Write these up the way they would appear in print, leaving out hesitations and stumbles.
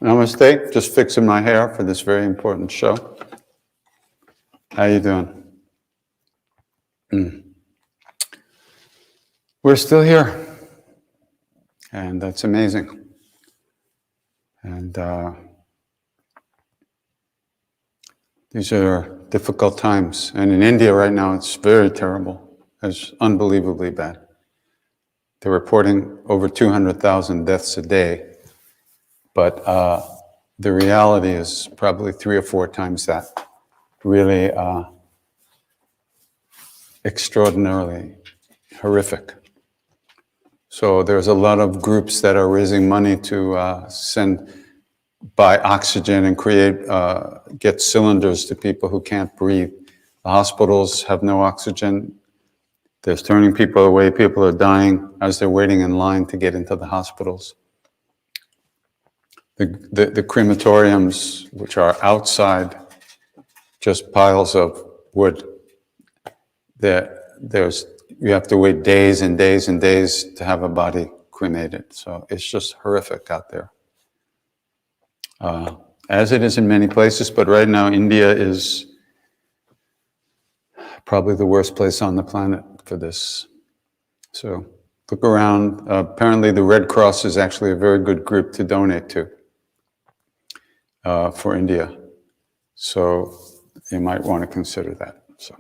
Namaste. Just fixing my hair for this very important show. How you doing? We're still here, and that's amazing. And these are difficult times. And in India right now, it's very terrible. It's unbelievably bad. They're reporting over 200,000 deaths a day. But the reality is probably 3 or 4 times that. Really extraordinarily horrific. So there's a lot of groups that are raising money to buy oxygen and get cylinders to people who can't breathe. The hospitals have no oxygen. They're turning people away. People are dying as they're waiting in line to get into the hospitals. The crematoriums, which are outside, just piles of wood. You have to wait days and days and days to have a body cremated. So it's just horrific out there. As it is in many places, but right now India is probably the worst place on the planet for this. So look around. Apparently the Red Cross is actually a very good group to donate to. For India. So you might want to consider that. So.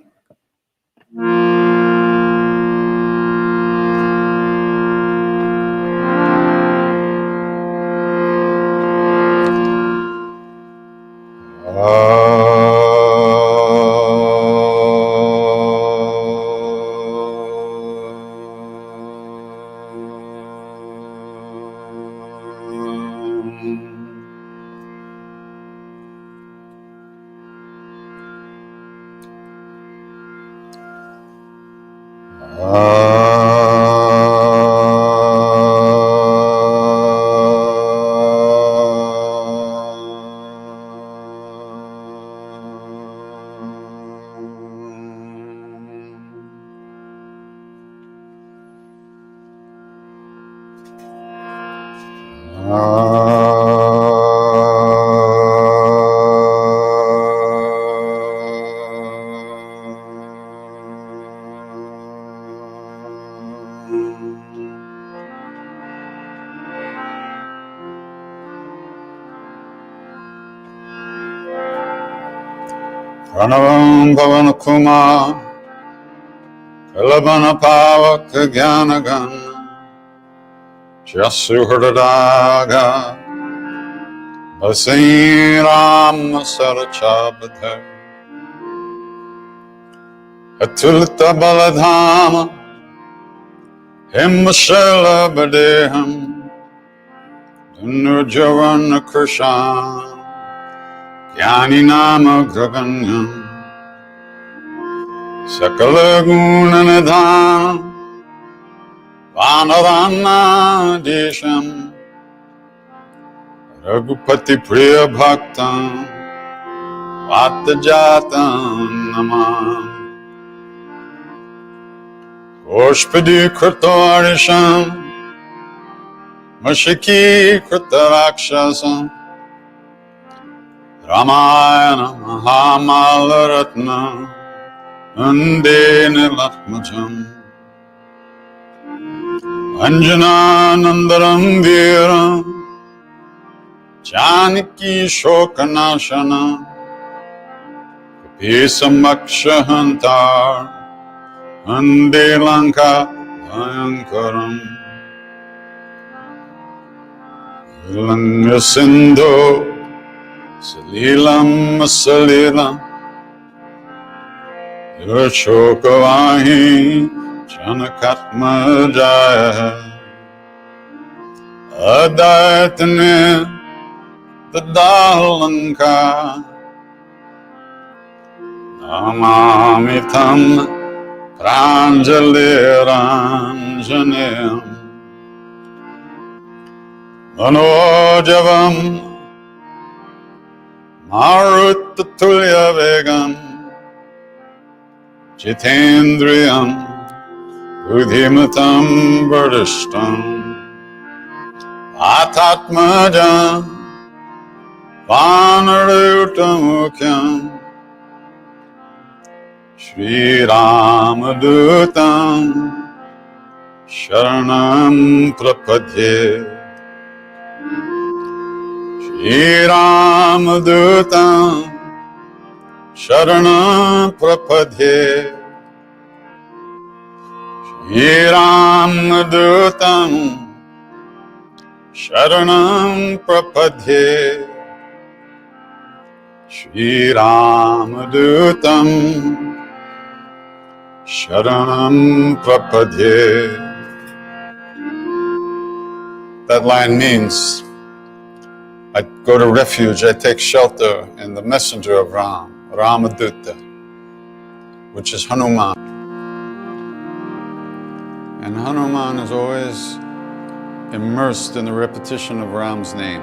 Pranavam Bhavana Kuma Kalabana Pavaka Gyanagan Jasu Hrdadaga Basiram Sarachabadha Atulta Baladhama Himmashala Badeham Nurjavan Krishna Jnani Nama Graganyam Sakala Guna Nidhanam Vanarana Desham Raghupati Priya Bhaktam Vatajatam Namah Oshpadi Kritavarisham Mashiki Kritarakshasam Ramayana Mahamalaratna Andena Lakmajam Anjana Nandaram Veeram Janaki Shokanashana Kapesamakshahantar Ande Lanka Bhayankaram Vilanga Sindhu Salilam Salilam Yashokavahi Janakatma Jaya Adayatane Tadalanka Namamitam Pranjaliranjanem Manojavam Maruttatulya Vegam Jitendriyam Buddhimatam Vardishtam Atatmajam Vanarutamukham Shri Ramadutam Sharanam Prapadye Shri Ramadutam Sharanam Prapadye Shri Ramadutam Sharanam Prapadye Shri Ramadutam Sharanam Prapadye. That line means, I go to refuge, I take shelter in the messenger of Ram, Ramadutta, which is Hanuman. And Hanuman is always immersed in the repetition of Ram's name.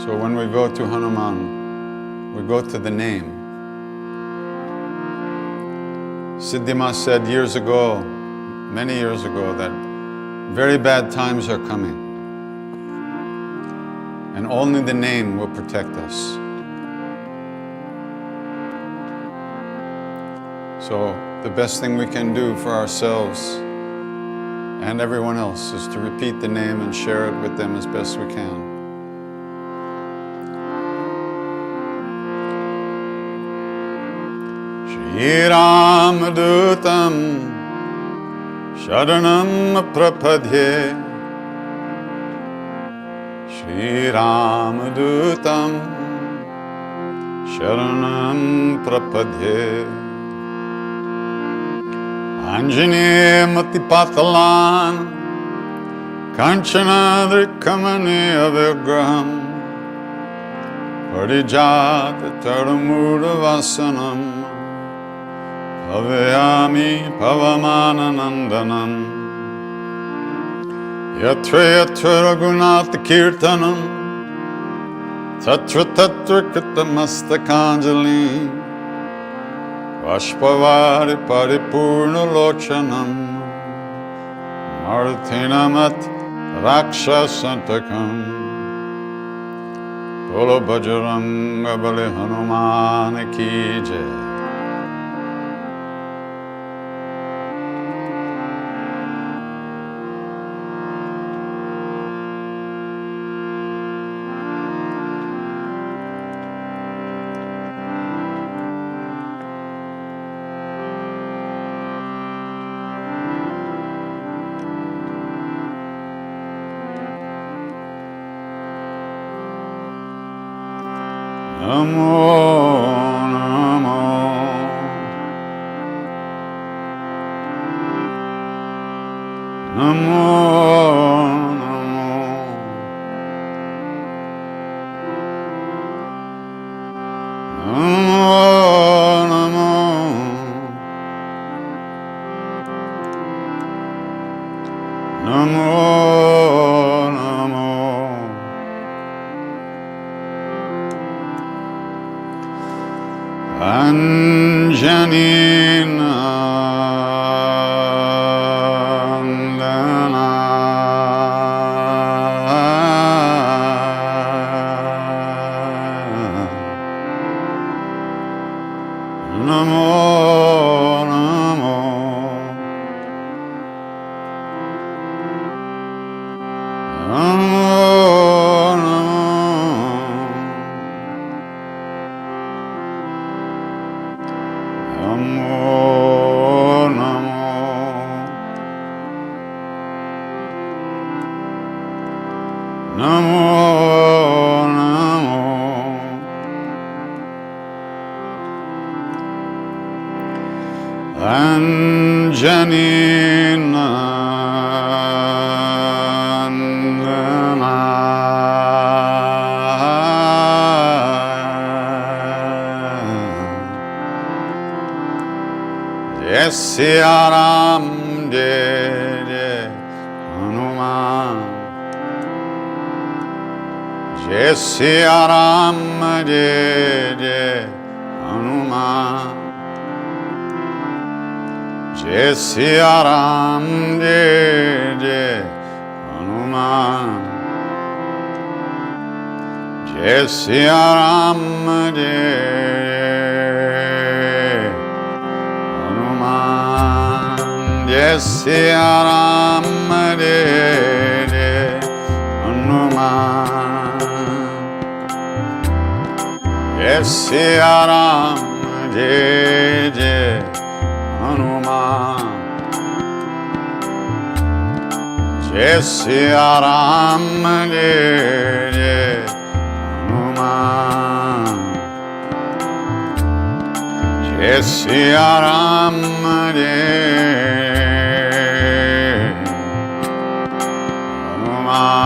So when we go to Hanuman, we go to the name. Siddhima said years ago, many years ago, that very bad times are coming, and only the name will protect us. So the best thing we can do for ourselves and everyone else is to repeat the name and share it with them as best we can. Shri Ramadutam Sharanam Prapadye Shri Ramadutam Sharanam Prapadye Anjane Matipatalan Kanchanadrikamani Avigraham Parijata Taramudavasanam Avayami Pavamananandanam Yatra Yatra Raghunatha Kirtanam Tatra Tatra Kritamastakanjali Vashpavari Paripurna Lochanam Martinamat Rakshasantakam Bolo Bajranga Bali Hanuman Ki Jai. Namo Namo Namo Siaram Jai Jai Hanuman Jai Siaram Jai Jai Hanuman Jai Siaram Jai Jai Hanuman Jai Siya Ram, Jai Hanuman. Jai Siya Ram, Jai Hanuman. Jai Siya Ram, Jai Hanuman. Jai Siya Ram, Jai Hanuman. Jai Siya Ram, Jai Hanuman.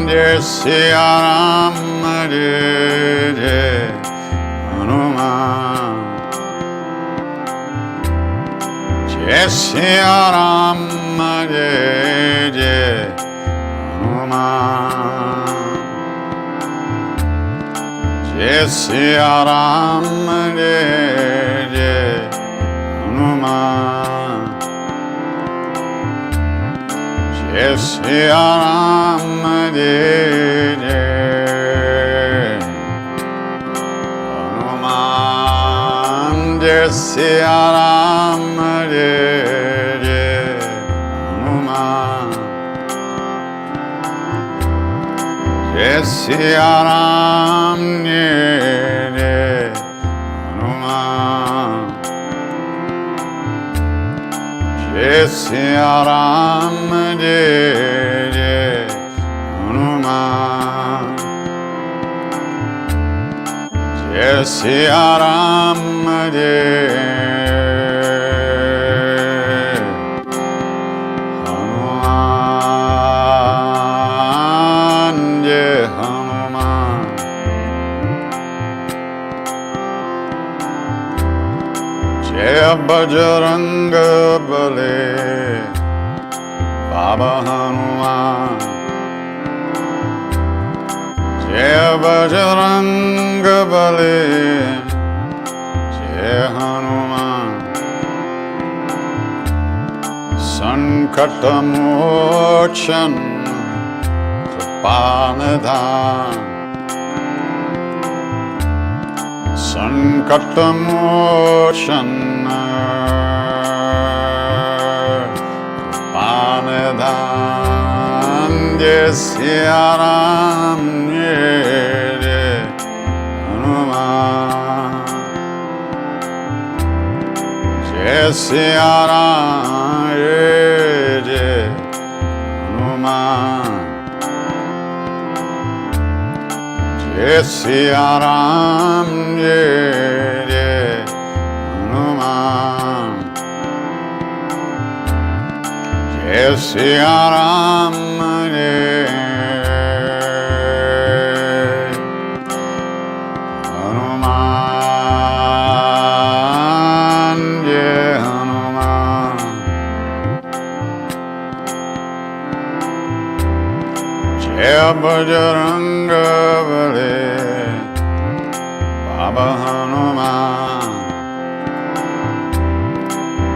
Jai Siya Ram, Jai Hanuman. Jai Siya Ram, Jai Hanuman. Jai Siya Ram, Jai Hanuman. Jai Siya Ram, Jai Hanuman. Jai Siya Ram, Jai Hanuman. Jai Siya Ram, Jai Hanuman. Jai Siya Ram, Jai Hanuman. Jai Siya Ram, Jai Hanuman. Jai Hanuman. Jai Bajranga Bali, Baba Hanuman. Jai Bajranga Bali, Jai Hanuman. Sankata Mochan, Kripanidhan. Sankata Mochan, Kripanidhan. Jai Siya Ram, Jai Hanuman. Jai Siya Ram, Jai Hanuman. Jai Siya Ram, Jai Hanuman. Jai Siya Ram, Jai Hanuman. Jai Hanuman. Jai Bajranga Bali, Baba Hanuman.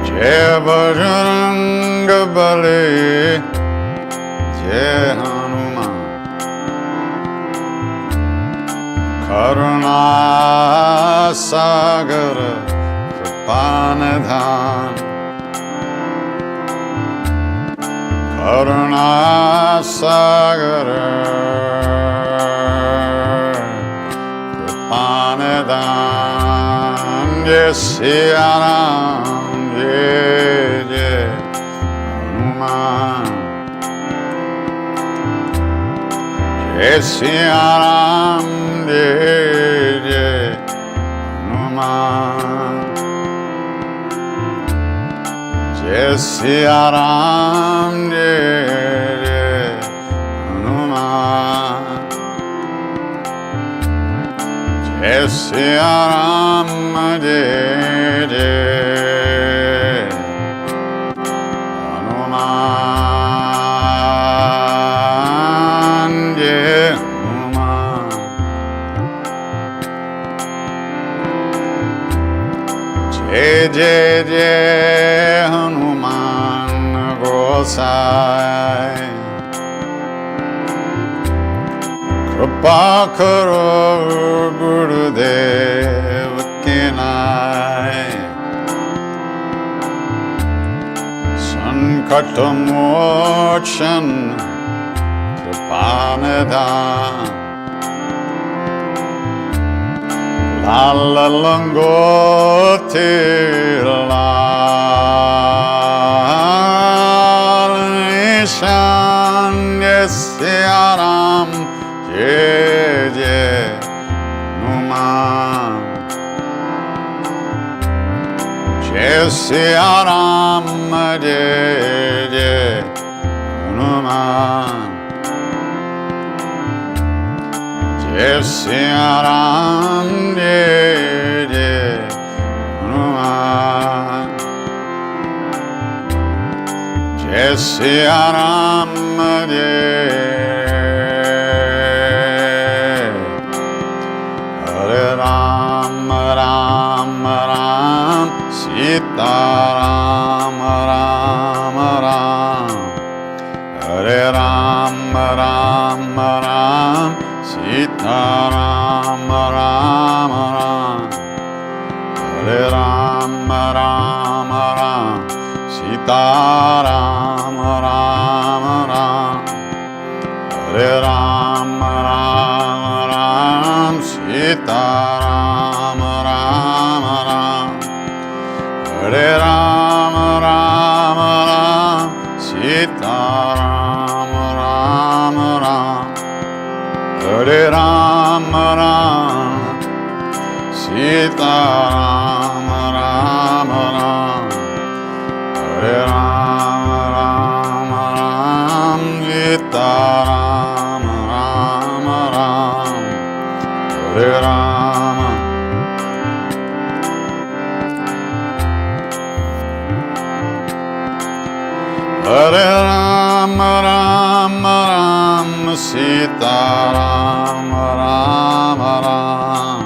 Jai Bajranga Bali, Jai Hanuman. Karuna Sagara, Kripanidhan. Karuna Sagara, Kripanidhan. Jai Siya Ram, Jai Hanuman. Jai Siya Ram, Jai Hanuman. Jai Siya Ram, Jai Hanuman. Jai Siya Ram, Jai Hanuman. Jai Hanuman. Jai Jai Hanuman Gosai. Kripa Kripakaro Gurudev Kinai Sankatamochan Kripanidhan Lala Langoti Lal Nishan Yesyaram Ye Numan Yesyaram Ye Numan Yesyaram Ye Numan Yesyaram Ye Hare Ram Ram Ram Sita Ram Ram Ram Hare Ram Ram Ram Sita Ram Ram Ram Hare Ram Ram Ram Sita Ram Ram Ram Hare Ram Ram Ram Sita Ram Ram Ram Hare Ram Ram Ram Sita Ram Ram Ram Hare Ram Ram Sita Ram Ram Ram Hare Ram Ram Ram Sita Ram Ram Ram Hare Ram Hare Ram Ram Ram Sita Ram Ram Ram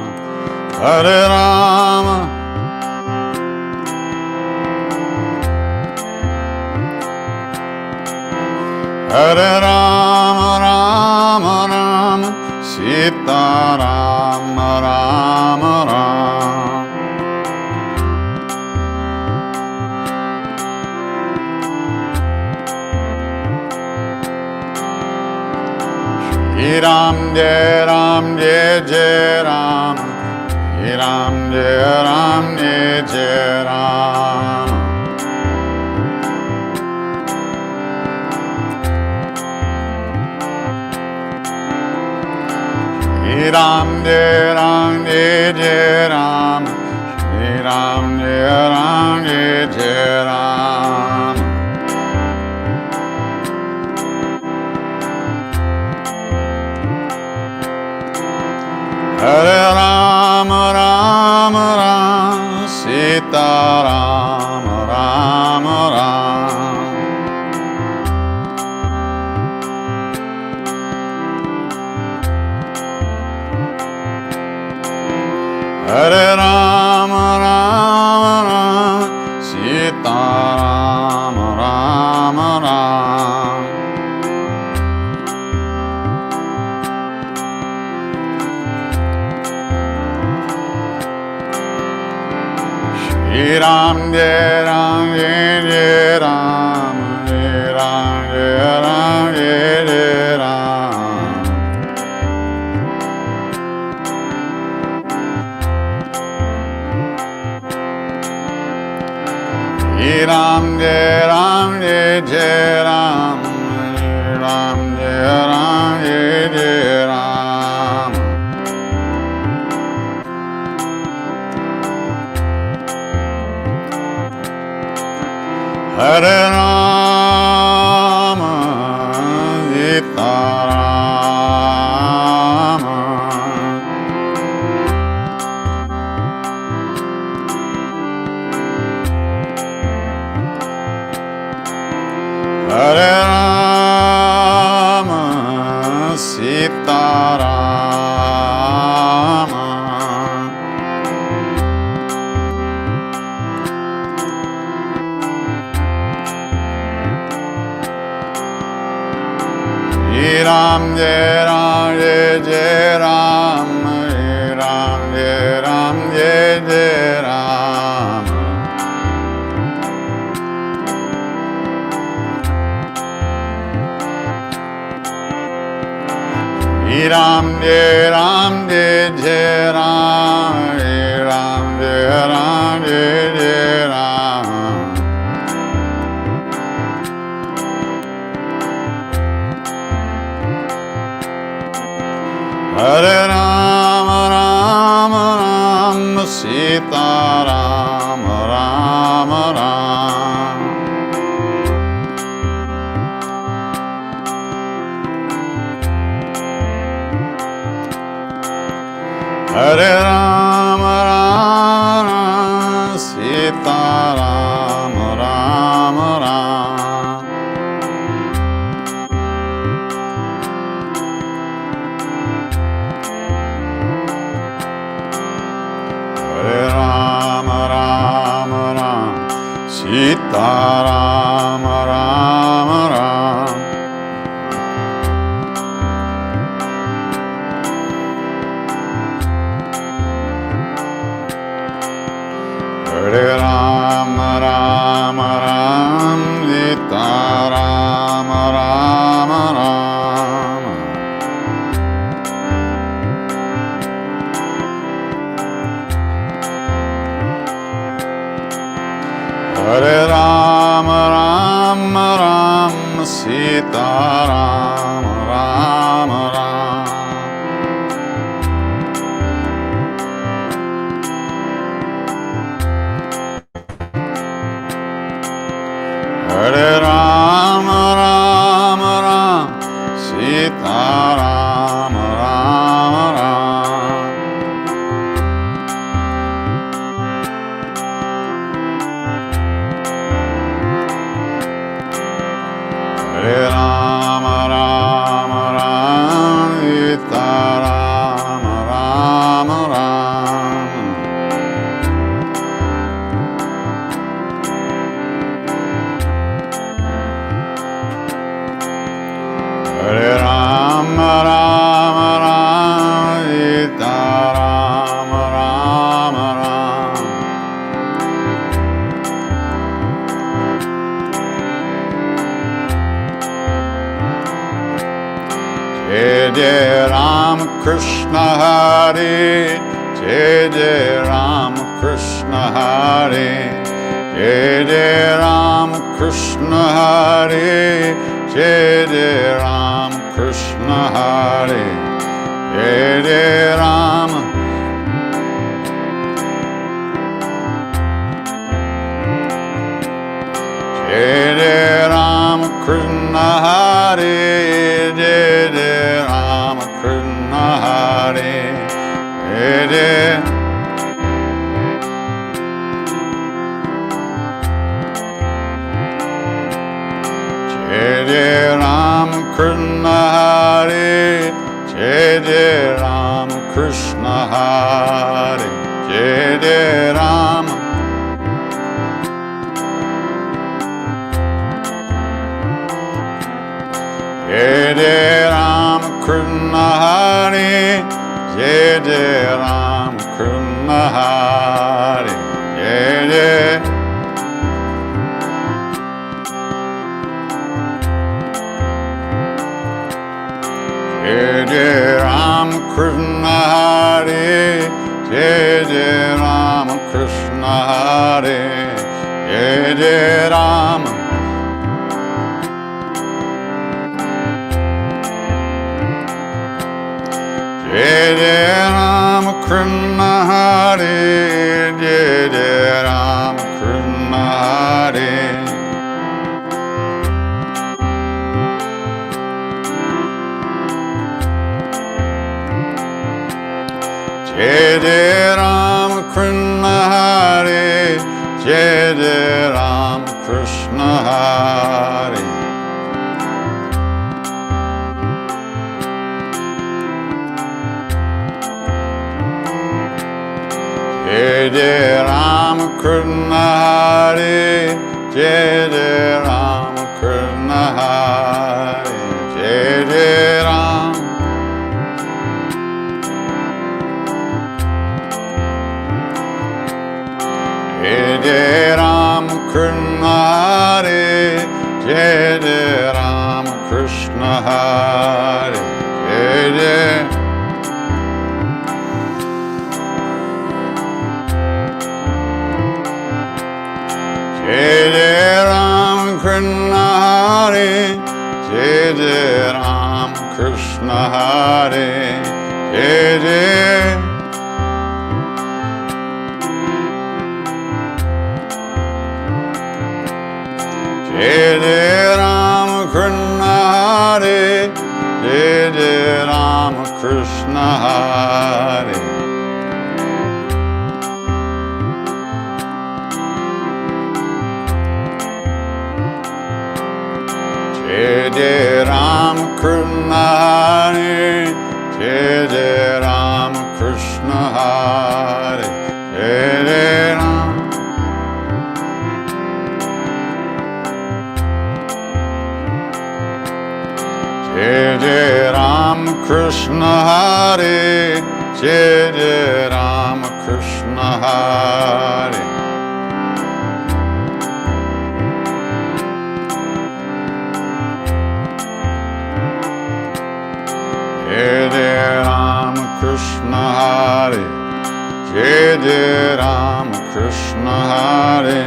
Hare Ram Hare Ram Ram Ram Sita Ram Ram Ram Shri Ram Jai Ram Jai Jai Ram Shri Ram Jai Ram Jai Jai Ram Shri Ram Jai Ram Jai Jai Ram Shri Ram Jai Ram Jai Jai Ram Hare Ram Ram Ram Sita Ram Ram Ram Hare Ram Ram Ram Sita Ram Ram Ram Shri Ram Jai Ram Jai Jai Ram Shri Ram Jai Ram Jai Jai Ram Shri Ram Jai Ram Jai Jai Ram Shri Ram Jai Ram Jai Jai Ram Hare Rama Sita Rama Hare Rama Sita Rama Ram Jai Ram Jai Jai Ram, Jai Ram, Jai Ram, Jai Jai Ram. Jai Ram, Jai Ram, Jai Jai Ram, Jai Ram, Jai Ram, Jai Jai Ram. Hare Ram, Ram Ram, Sita Ram, Ram Ram. Hare Ram, Ram Ram, Sita Ram, Ram Ram. Hare Ram, Ram Ram, Sita Ram, Ram Ram. Hare Ram, Ram Ram, Sita Ram, Ram Ram. Hare Ram, Ram Ram, Sita Ram, Ram Ram. Hare Ram, Ram Ram, Sita Ram, Ram Ram. Hare Ram, Ram Ram, Sita Ram, Ram Ram. Hare Ram, Ram Ram, Sita Ram, Ram Ram. Jai Jai Ram Krishna Hare, Jai Jai Ram Krishna Hare, Jai Jai Ram Krishna Hare, Jai Jai Ram Krishna Hare, Jai Jai Ram. Jai Jai Ram Krishna Hare, Jai Jai Ram Krishna Hare, Jai Jai. Jai Jai Ram Krishna Hare, Jai Jai Ram Krishna Hare, Jai Jai Ram. Jai Jai Ram Krishna Hare, Jai Jai Ram Krishna Hare, Jai Jai. Jai Jai Ram Krishna Hare, Jai Jai Ram Krishna Hare, Jai Jai Ram. Jai Jai Ram Krishna Hare, Jai Jai Ram Krishna Hare. Jai Jai Ram Krishna Hare, Jai Jai Ram Krishna Hare. Jai Jai Ram Krishna Hare, Jai Jai Ram Krishna Hare, Jai Jai Ram. Krishna Hare, Jai Jai Rama Krishna Hare, Jai Jai. Jai Jai Rama Krishna Hare, Jai Jai Rama Krishna Hare, Jai Jai. Jai Jai Rama Krishna Hare, Jai Jai Rama Krishna Hare. Jai Jai Rama Krishna Hare, Jai Jai Rama Krishna Hare, Jai Jai Rama. Jai Jai Rama Krishna Hare, Jai Jai Rama Krishna Hare. Jai Jai Rama Krishna Hare, Jai Jai Rama Krishna Hare,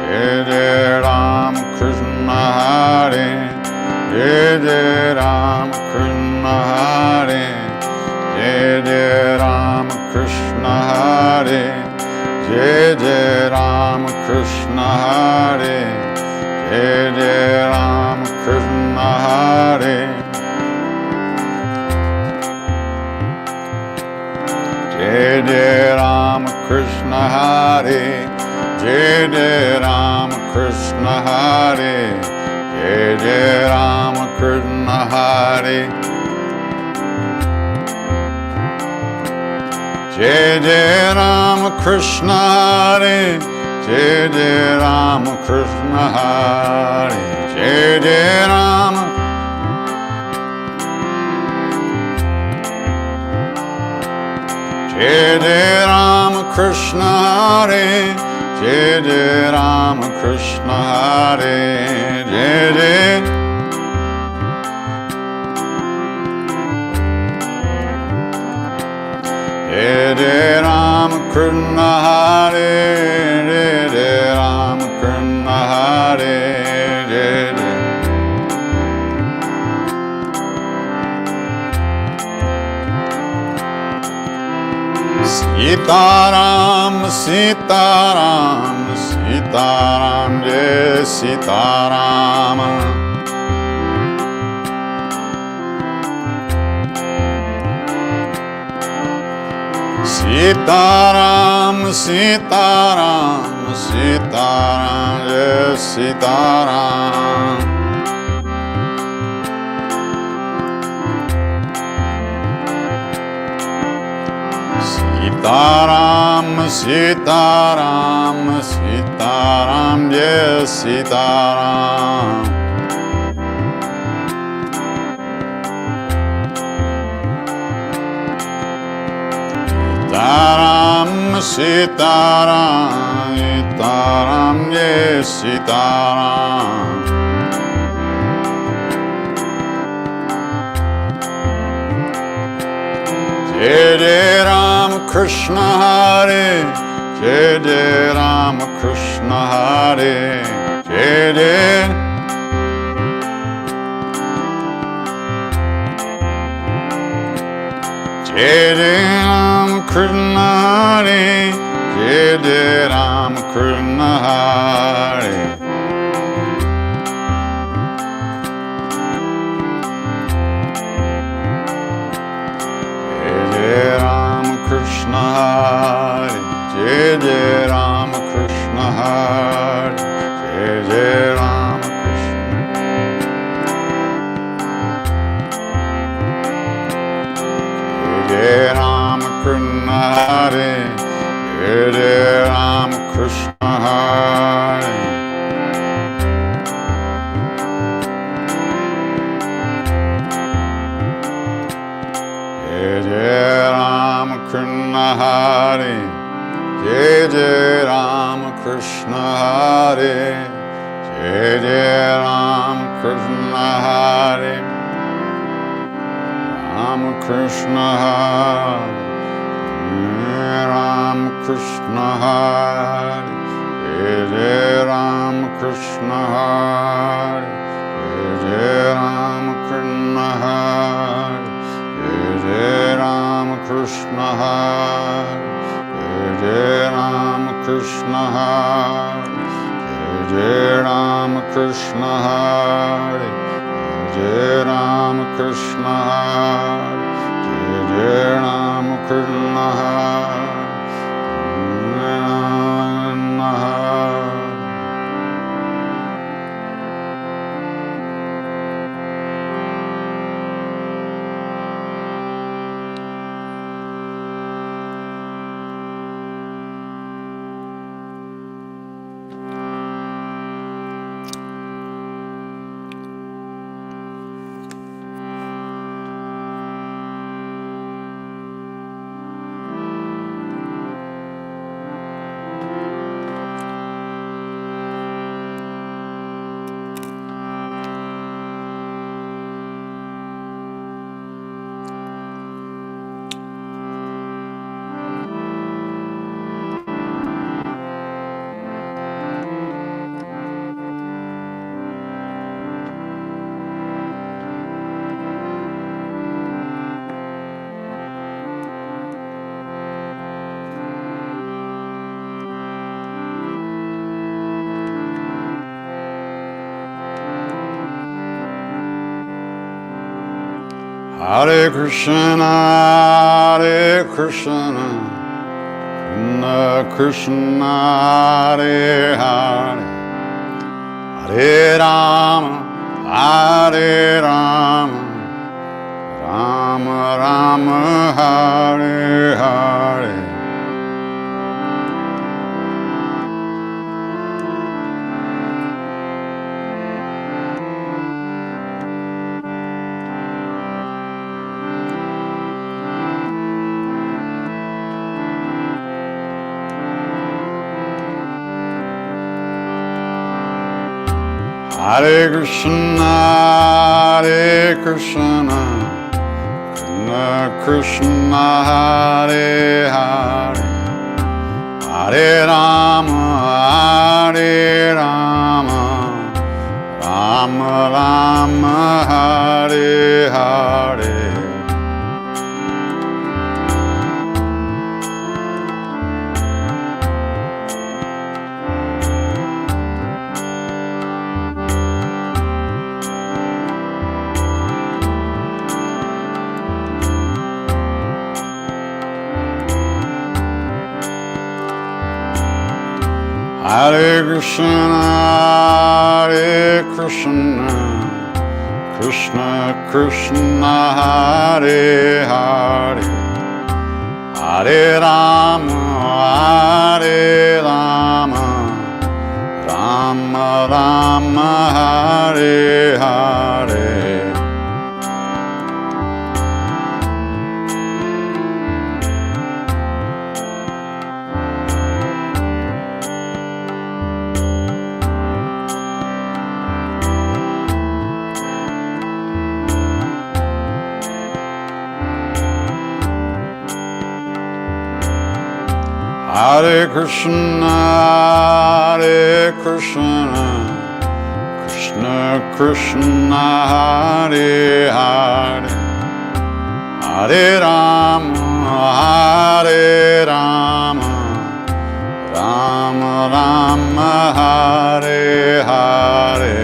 Jai Jai Rama Krishna Hare, Jai Jai Rama Krishna Hare, Jai Jai Rama Krishna Hare, Jai Jai Rama Krishna Hare, Jai Jai Rama Krishna Hare. Jai Jai Rama Krishna Hare, Jai Jai Rama Krishna Hare, Jai Jai Rama Krishna Hare. Jai Jai Rama Krishna Hare, Jai Jai Rama Krishna Hare, Jai Jai Rama. Jai Jai Rama Krishna Hare, Jai Jai Rama Krishna Hare, Jai Jai. Jai Jai Rama Krishna Hare, Jai Jai Rama Krishna Hare, Jai Jai. Sitaram, Sitaram, Sitaram, Jai Sitaram. Sitaram, Sitaram, Sitaram, Jai Sitaram. Sitaram, Sitaram, Sitaram, Jai Sitaram. Sitaram, Sitaram, Sitaram, Jai Sitaram. Jai Jai Rama Krishna Hare, Jai Jai Rama Krishna Hare, Jai Jai. Jai Jai Rama Krishna Hare, Jai Jai Rama Krishna Hare. Krishna Hare, Jai Jai Rama Krishna Hare, Jai Jai Rama Krishna. Jai Jai Rama Krishna Hare, Jai Jai Rama Krishna Hare. Jai Jai Rama Krishna Hare, Jai Jai Rama Krishna Hare. Krishna Hare Rama Krishna Hare Rama Krishna Hare Jai Rama Krishna Hare Jai Rama Krishna Hare Jai Rama Krishna Hare Jai Rama Krishna Hare Jai Rama Krishna Hare Jai Rama Krishna Hare Jai Rama Krishna Hare Hare Krishna, Hare Krishna, Krishna Krishna, Hare Hare, Hare Rama, Hare Rama, Rama Rama, Hare Hare. Hare Krishna, Hare Krishna, Krishna Krishna, Hare Hare, Hare Rama, Hare Rama, Rama Rama, Hare Hare. Hare Krishna, Hare Krishna, Krishna Krishna, Hare Hare, Hare Rama, Hare Rama, Rama Rama, Hare Hare. Hare Krishna, Hare Krishna, Krishna Krishna, Hare Hare, Hare Rama, Hare Rama, Rama Rama, Hare Hare.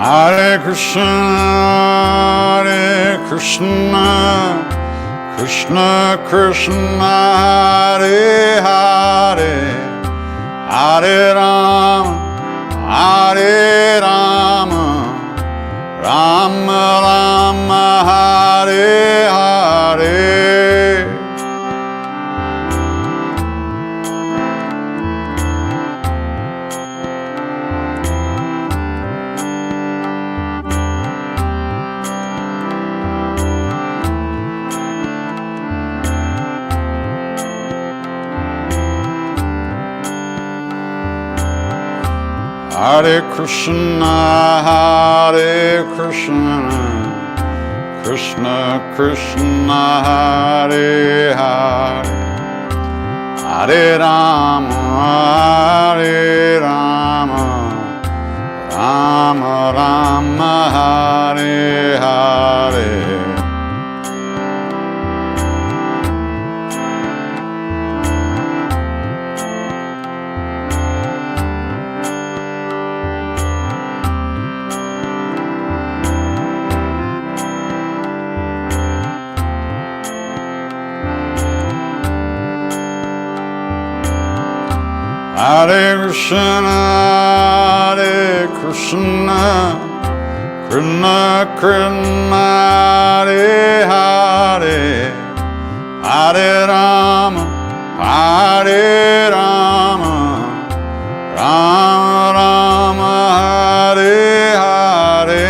Hare Krishna, Hare Krishna, Krishna Krishna, Hare Hare, Hare Rama, Hare Rama, Rama Rama, Hare Hare. Hare Krishna, Krishna Krishna, Hare Hare, Hare Rama, Rama Rama, Hare Hare. Hare Krishna, Krishna Krishna, Hare Hare, Hare Rama, Rama Rama, Hare Hare.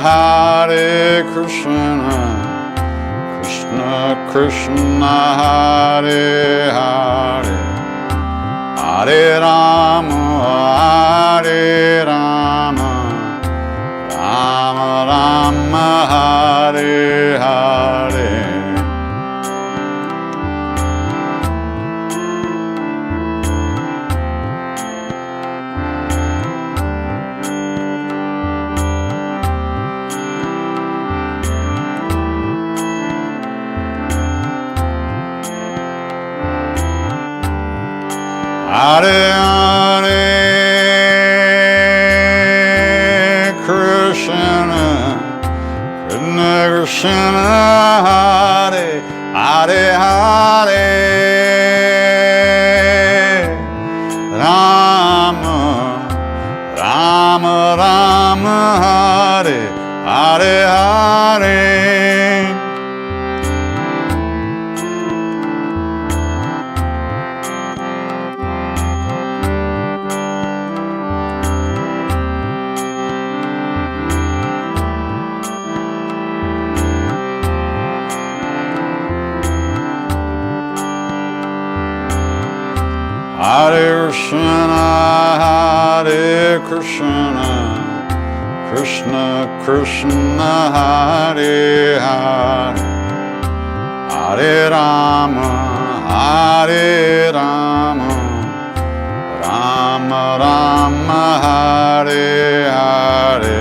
Hare Krishna, Krishna Krishna, Hare Hare, Hare Rama, Rama Rama, Hare Hare. Hare Hare Krishna, Krishna Krishna, Hare Hare, Hare Rama, Rama, Hare Hare, Hare. Hare Krishna, Krishna Krishna, Hare Hare, Hare Rama, Rama Rama, Hare Hare.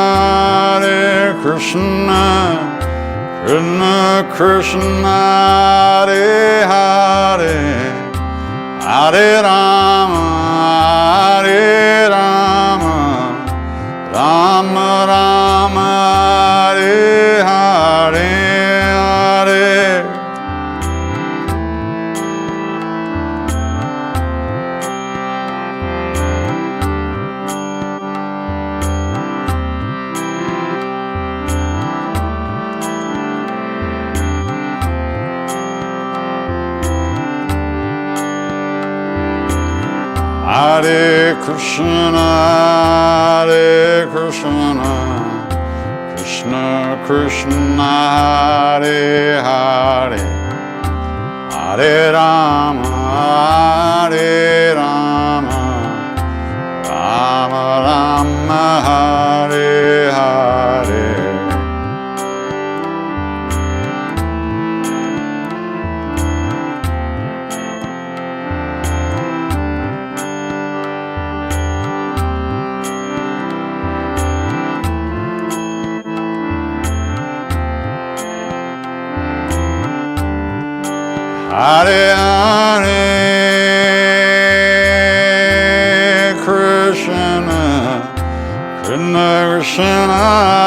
Hare Krishna, Krishna Krishna, Hare Hare, Hare Rama, Rama Rama, Hare Hare, Hare. Hare Krishna, Krishna Krishna, Hare Hare, Hare Rama, Rama Rama, Hare Hare. Hare Hare Krishna,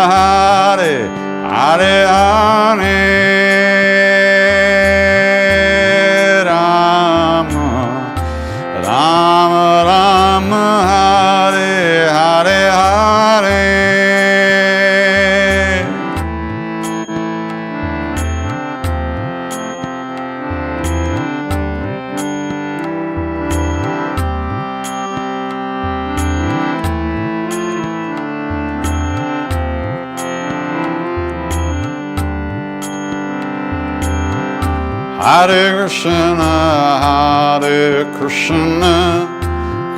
Hare Hare, Rama Rama Rama, Hare Hare Hare. Hare Krishna, Hare Krishna,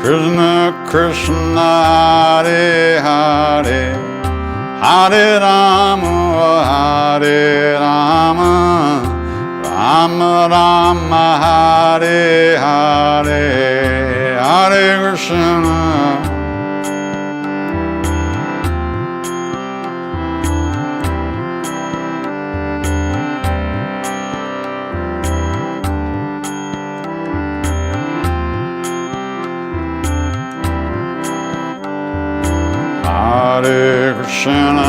Krishna Krishna, Hare Hare, Hare Rama, Hare Rama, Rama Rama, Hare Hare, Hare Krishna. Hare Krishna,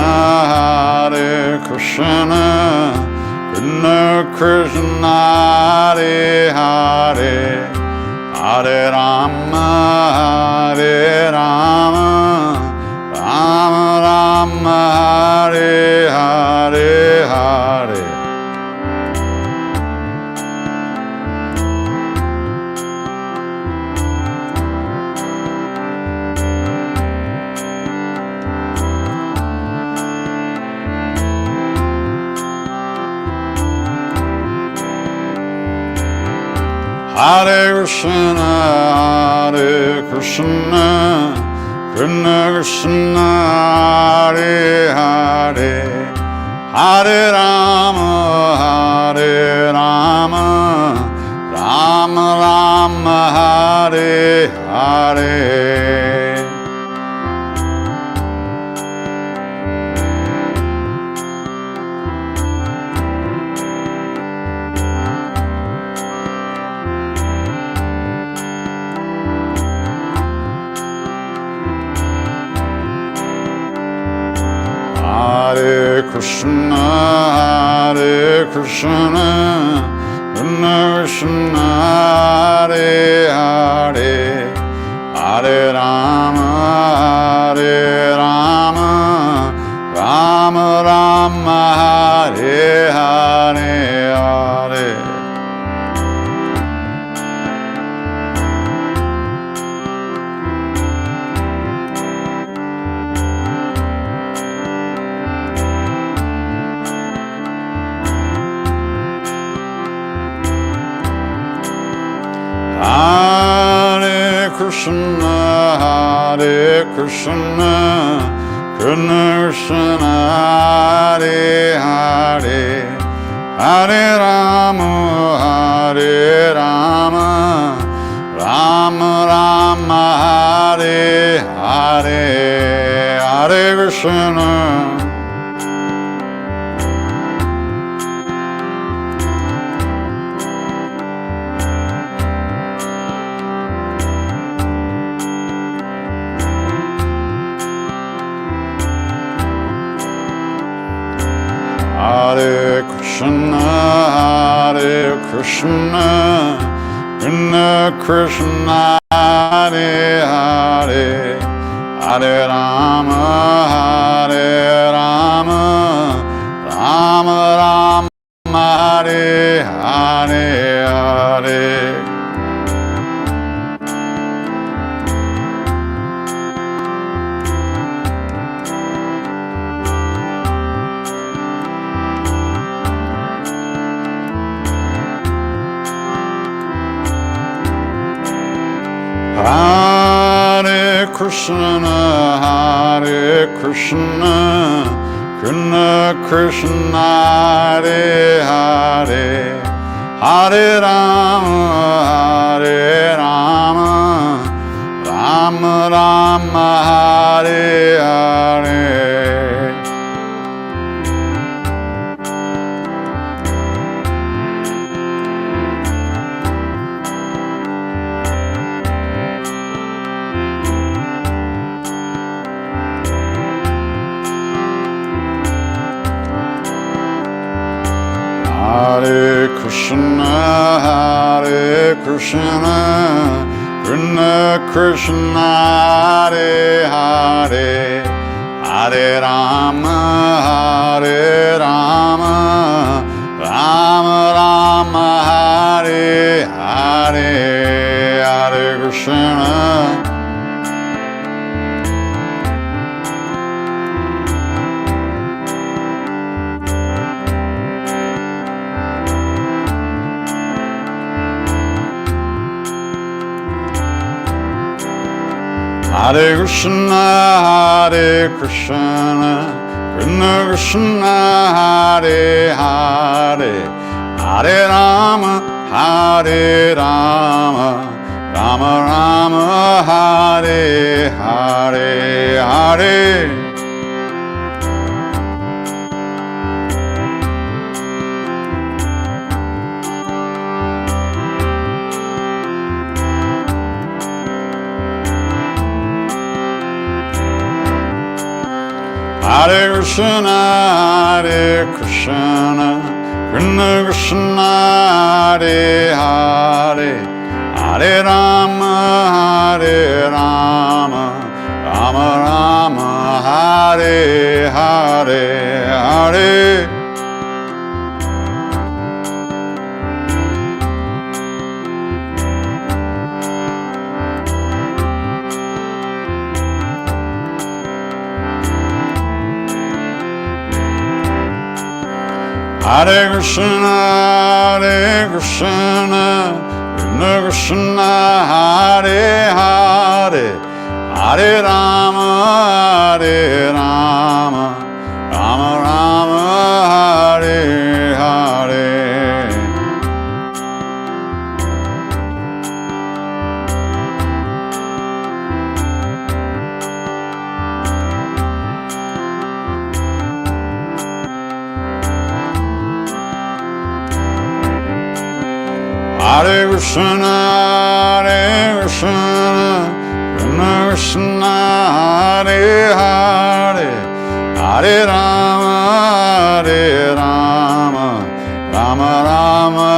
Hare Krishna, Krishna Krishna, Hare Hare, Hare Rama, Hare Rama, Rama Rama, Hare Hare, Hare. Hare Krishna, Hare Krishna, Krishna Krishna, Hare Hare, Hare Rama, Hare Rama, Rama Rama, Hare Hare. Hare Krishna, Hare Krishna, Krishna Krishna, Hare Hare, Hare Rama, Hare Rama, Rama Rama, Hare Hare, Hare. Hare Krishna, Hare Krishna, Krishna Krishna, Hare Hare, Hare Rama, Hare Rama, Rama Rama, Hare Hare, Hare Krishna. Hare Krishna, Hare Krishna, Krishna Krishna, Hare Hare, Hare Rama, Hare Rama, Rama Rama, Hare Hare, Hare. Hare Krishna, Hare Krishna, Krishna Krishna, Hare Hare, Hare Rama, Hare Rama, Rama Rama, Hare Hare. Hare Krishna, Krishna Krishna, Hare Hare, Hare Rama, Rama Rama, Hare Hare, Hare Krishna. Hare Krishna, Krishna Krishna, Hare Hare, Hare Rama, Rama Rama, Hare Hare, Hare. Hare Krishna, Krishna Krishna, Hare Hare, Hare Rama, Rama Rama, Hare Hare, Hare. Hare Krishna, Krishna Krishna, Hare Hare, Hare Rama, Rama Rama, Hare Hare. Hare Krishna, Krishna Hare Hare, Hare Rama, Rama Rama,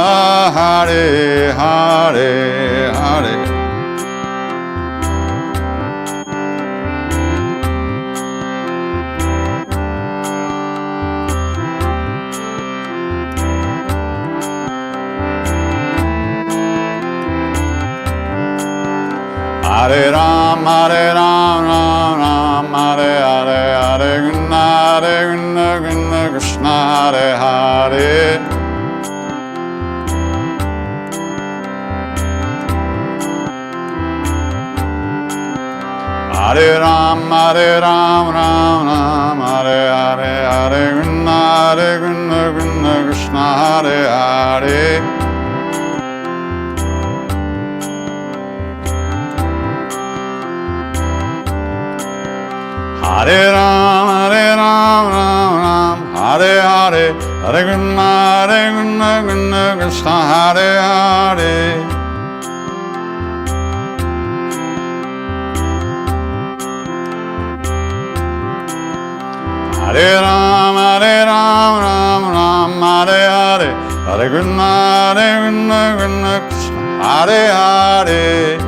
Hare Hare, Hare. Hare Ram, Ram Ram, Hare Hare, Hare Krishna, Krishna Krishna, Hare Hare. Hare Ram, Ram Ram, Hare Hare, Hare Krishna, Krishna Krishna, Hare Hare. Hare Ram, Ram, Hare Hare, Hare Krishna, Krishna Krishna, Hare Hare. Hare Ram, Ram, Hare Hare, Hare Krishna, Krishna Krishna, Hare Hare.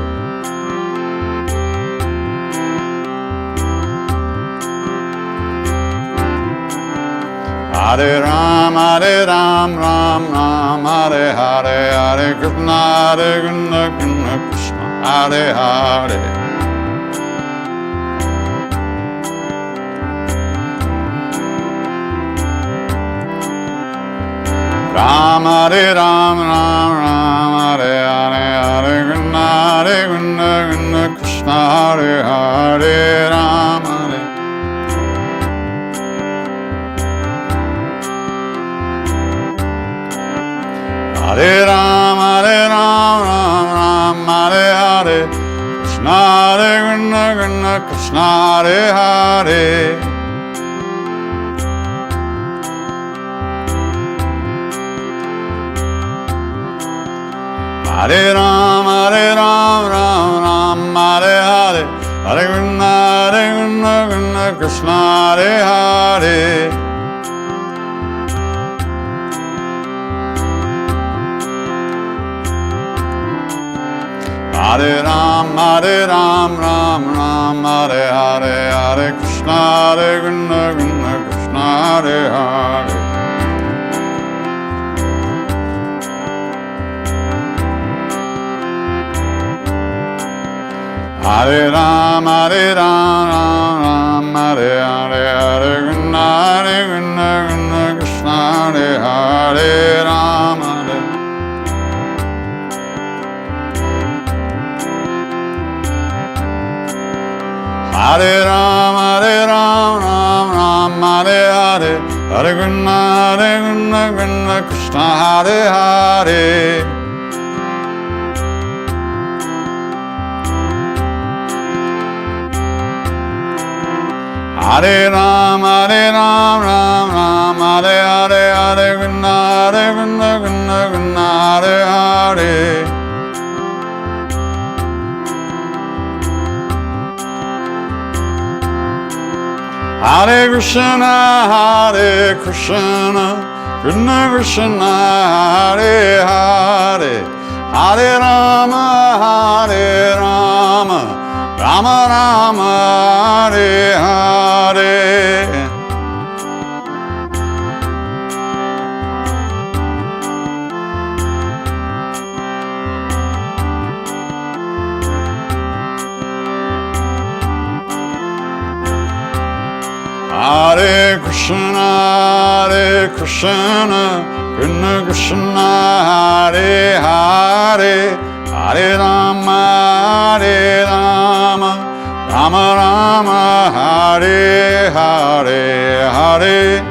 Hare Ram, Ram, Hare Hare, Hare Krishna, Krishna Krishna, Hare Hare. Ram, Ram, Hare Hare, Hare Krishna, Krishna Krishna, Hare Hare, Ram, Hare. Hare Ram, Hare Hare, Krishna, Krishna Krishna, Hare Hare. Hare Ram, Hare Hare, Hare Krishna, Krishna Hare Hare. Hare Ram, Ram Ram, Hare Hare, Hare Krishna, Krishna Krishna, Hare Hare. Hare Ram, Ram Ram, Hare Hare, Hare Krishna, Krishna Hare Hare, Ram, Hare. Hare Ram, Ram Ram, Hare Hare, Hare Krishna, Krishna Hare Hare. Hare Ram, Ram Ram, Hare Hare, Hare Krishna, Krishna Hare Hare. Hare Krishna, Krishna Krishna, Hare Hare. Hare Rama, Rama Rama, Hare Hare. Hare Krishna, Krishna Krishna, Hare Hare. Hare Rama, Rama Rama, Hare Hare Hare.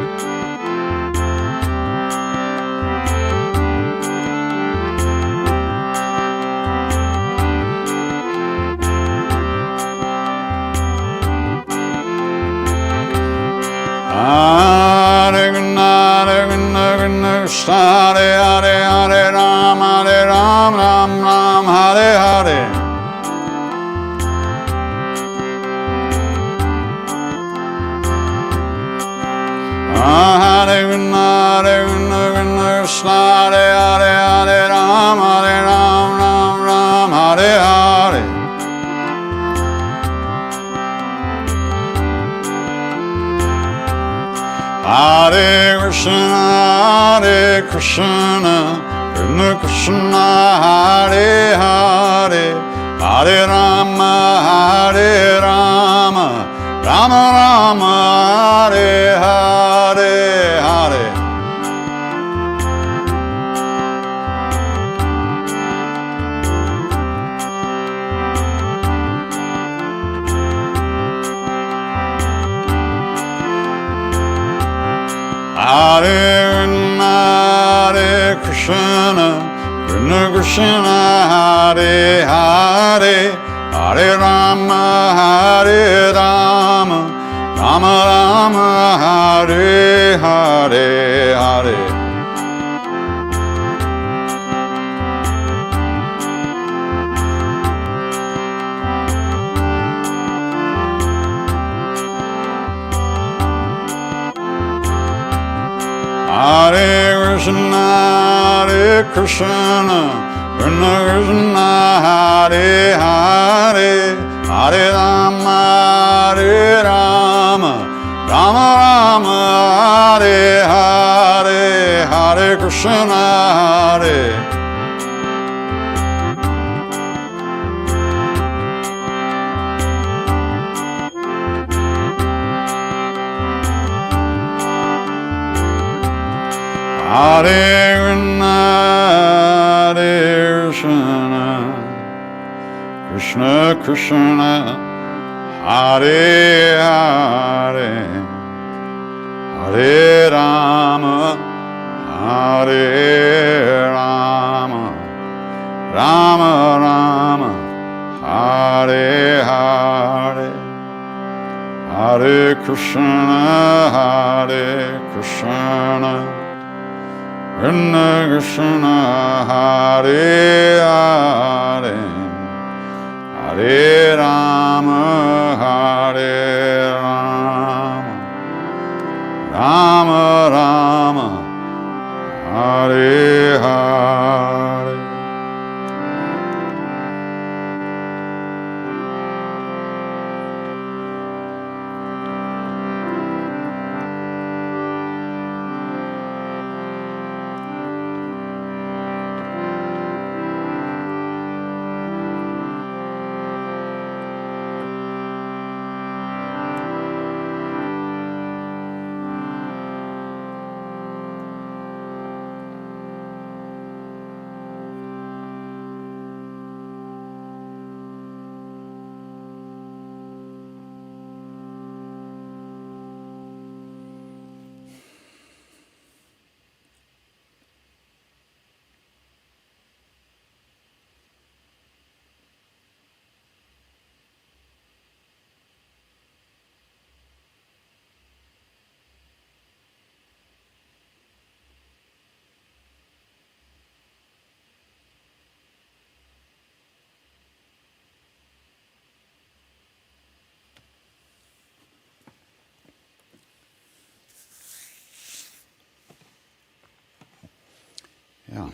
Hare Krishna, Krishna Hare Hare, Hare Ram, Ram Ram, Hare Hare. Hare Krishna, Krishna Hare Hare, Hare Ram, Ram Hare Hare. Hare Krishna, Krishna Krishna, Hare Hare. Hare Rama, Rama Rama, Hare Hare Hare. Hare Krishna, Krishna Hare Hare. Hare Rama, Rama Rama, Hare Hare Hare. Hare Krishna, Krishna Krishna, Hare Hare. Hare Rama, Rama Rama, Hare Hare. Hare Krishna, Hare. Hare Krishna, Krishna Krishna, Hare Hare. Hare Rama, Rama Rama, Hare Hare. Hare Krishna, Krishna Krishna, Hare Hare. Hare Rama, Rama Rama, Hare Hare. Yeah.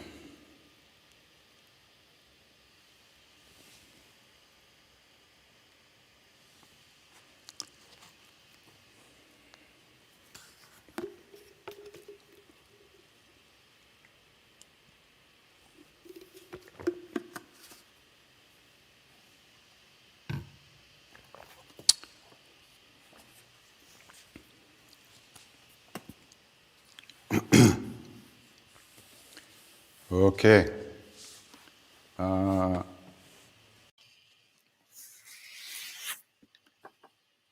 Okay.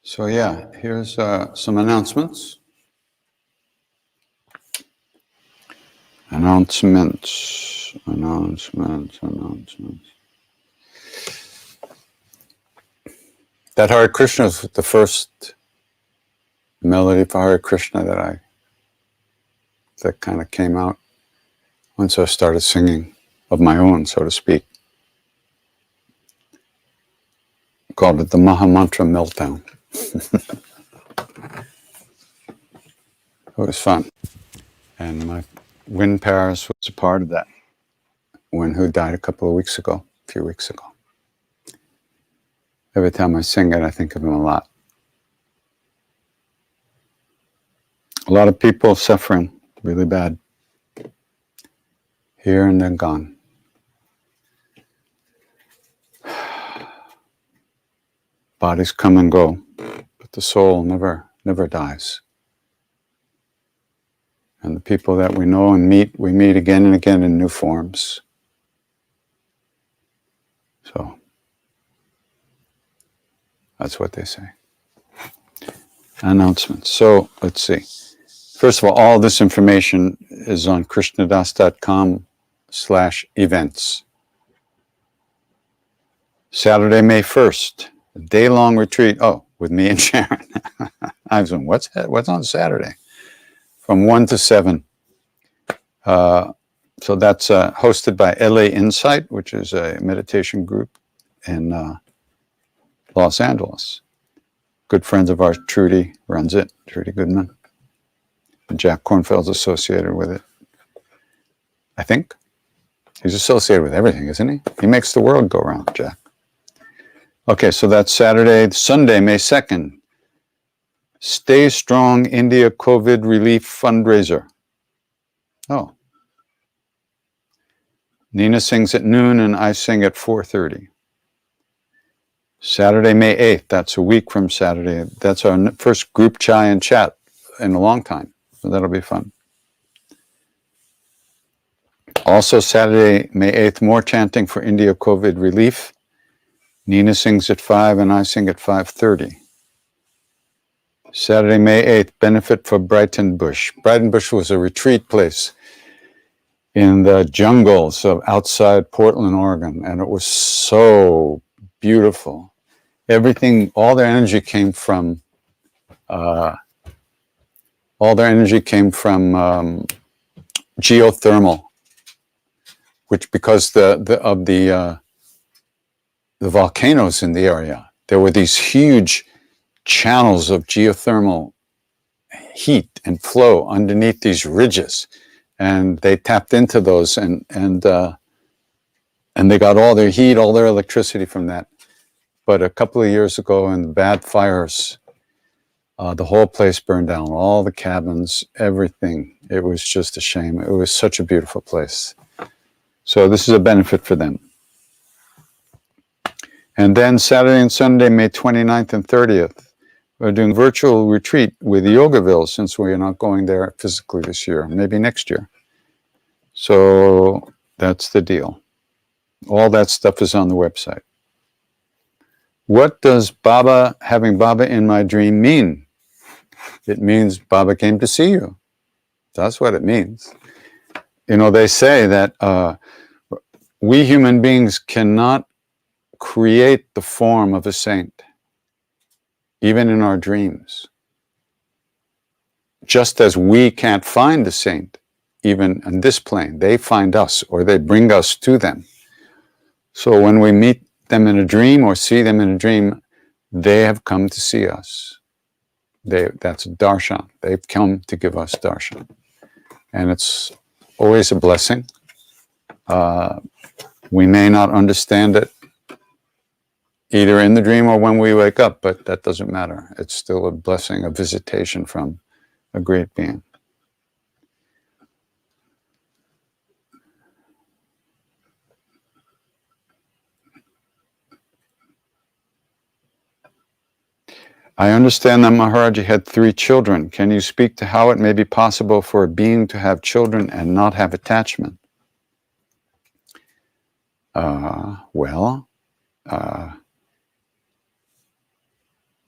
So yeah, here's some announcements. Announcements. That Hare Krishna is the first melody for Hare Krishna that kind of came out once I started singing of my own, so to speak. Called it the Mahamantra Meltdown. It was fun. And my Win Paris was a part of that. Win, who died a few weeks ago. Every time I sing it, I think of him a lot. A lot of people suffering really bad. Here and then gone. Bodies come and go, but the soul never dies. And the people that we know and meet, we meet again and again in new forms. So, that's what they say. Announcements. So, let's see. First of all this information is on krishnadas.com/events. Saturday, May 1st, a day-long retreat. Oh, with me and Sharon. I was going, what's on Saturday? From 1 to 7. So that's hosted by LA Insight, which is a meditation group in Los Angeles. Good friends of ours, Trudy runs it, Trudy Goodman. And Jack Kornfeld's associated with it. I think. He's associated with everything, isn't he? He makes the world go round, Jack. Okay, so that's Saturday. Sunday, May 2nd. Stay Strong India COVID Relief Fundraiser. Oh. Nina sings at noon and I sing at 4:30. Saturday, May 8th. That's a week from Saturday. That's our first group chai and chat in a long time. So that'll be fun. Also Saturday, May 8th, more chanting for India COVID relief. Nina sings at 5 and I sing at 5:30. Saturday, May 8th, benefit for Brighton Bush. Brighton Bush was a retreat place in the jungles of outside Portland, Oregon, and it was so beautiful. Everything, all their energy came from geothermal, which because of the volcanoes in the area, there were these huge channels of geothermal heat and flow underneath these ridges, and they tapped into those and they got all their heat, all their electricity from that. But a couple of years ago, in the bad fires, the whole place burned down, all the cabins, everything. It was just a shame. It was such a beautiful place. So this is a benefit for them. And then Saturday and Sunday, May 29th and 30th, we're doing virtual retreat with Yogaville, since we are not going there physically this year, maybe next year. So that's the deal. All that stuff is on the website. What does having Baba in my dream mean? It means Baba came to see you. That's what it means. You know, they say that we human beings cannot create the form of a saint, even in our dreams. Just as we can't find the saint, even on this plane, they find us or they bring us to them. So when we meet them in a dream or see them in a dream, they have come to see us. That's darshan. They've come to give us darshan. And it's always a blessing. We may not understand it either in the dream or when we wake up, but that doesn't matter. It's still a blessing, a visitation from a great being. I understand that Maharaji had 3 children. Can you speak to how it may be possible for a being to have children and not have attachment?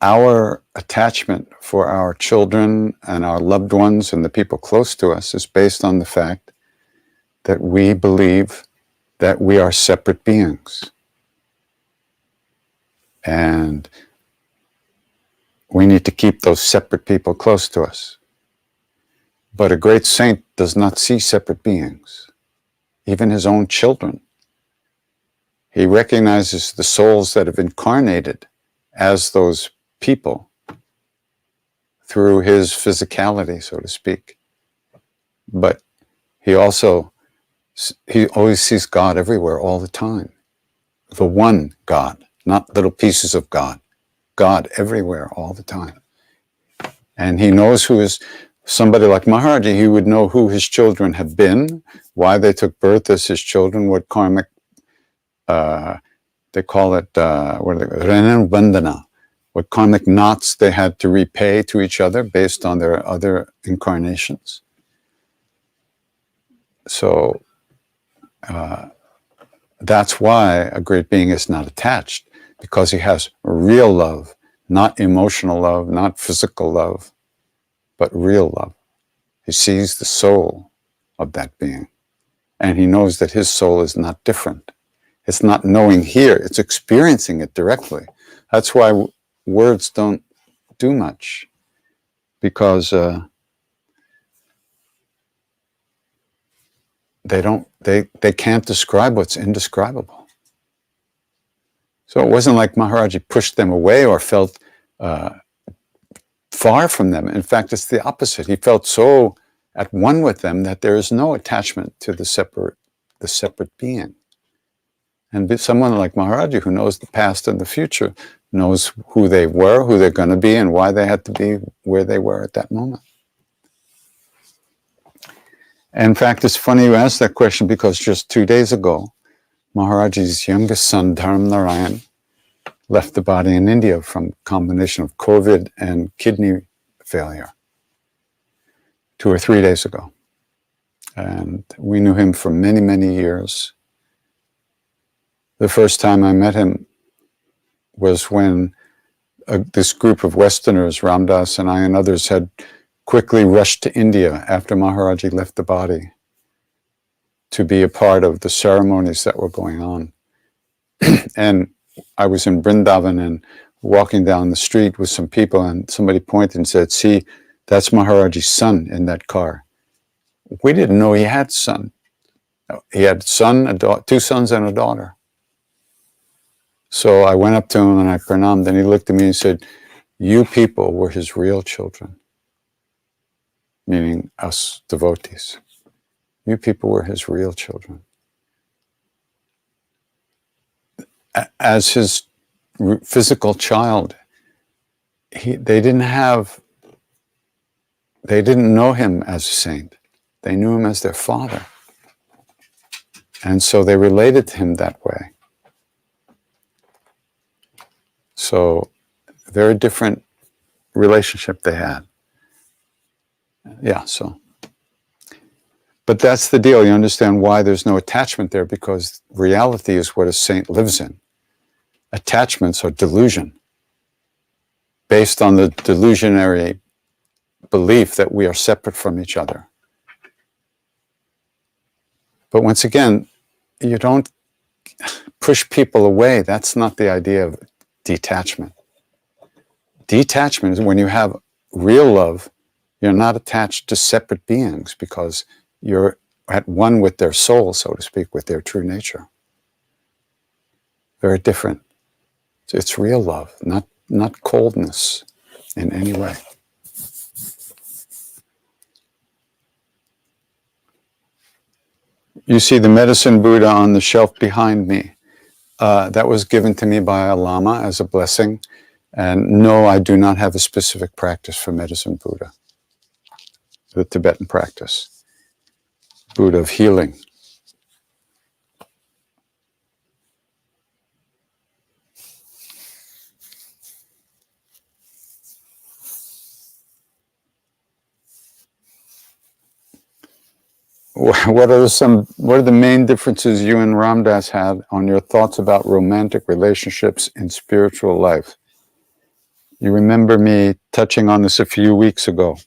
Our attachment for our children and our loved ones and the people close to us is based on the fact that we believe that we are separate beings. And we need to keep those separate people close to us. But a great saint does not see separate beings, even his own children. He recognizes the souls that have incarnated as those people through his physicality, so to speak. But he always sees God everywhere all the time. The one God, not little pieces of God. God everywhere all the time. And he knows who is somebody like Maharaji. He would know who his children have been, why they took birth as his children, what karmic, they call it, Renan Bandhana, what karmic knots they had to repay to each other based on their other incarnations. So that's why a great being is not attached, because he has real love, not emotional love, not physical love, but real love. He sees the soul of that being, and he knows that his soul is not different. It's not knowing here, it's experiencing it directly. That's why words don't do much, because they can't describe what's indescribable. So it wasn't like Maharaji pushed them away or felt far from them. In fact, it's the opposite. He felt so at one with them that there is no attachment to the separate being. And someone like Maharaji, who knows the past and the future, knows who they were, who they're going to be, and why they had to be where they were at that moment. And in fact, it's funny you asked that question, because just 2 days ago, Maharaji's youngest son, Dharam Narayan, left the body in India from a combination of COVID and kidney failure 2 or 3 days ago. And we knew him for many, many years. The first time I met him was when this group of Westerners, Ramdas and I and others, had quickly rushed to India after Maharaji left the body to be a part of the ceremonies that were going on. And I was in Vrindavan and walking down the street with some people, and somebody pointed and said, "See, that's Maharaji's son in that car." We didn't know he had a son. He had a 2 sons and a daughter. So I went up to him and I pranamed, and he looked at me and said, "You people were his real children," meaning us devotees. You people were his real children. As his physical child, they didn't know him as a saint. They knew him as their father. And so they related to him that way. So very different relationship they had. Yeah, so. But that's the deal. You understand why there's no attachment there, because reality is what a saint lives in. Attachments are delusion, based on the delusionary belief that we are separate from each other. But once again, you don't push people away. That's not the idea of detachment. Detachment is when you have real love, you're not attached to separate beings, because you're at one with their soul, so to speak, with their true nature. Very different. It's real love, not coldness in any way. You see the medicine Buddha on the shelf behind me. That was given to me by a Lama as a blessing. And no, I do not have a specific practice for medicine Buddha, the Tibetan practice, Buddha of healing. What are the main differences you and Ramdas had on your thoughts about romantic relationships in spiritual life? You remember me touching on this a few weeks ago.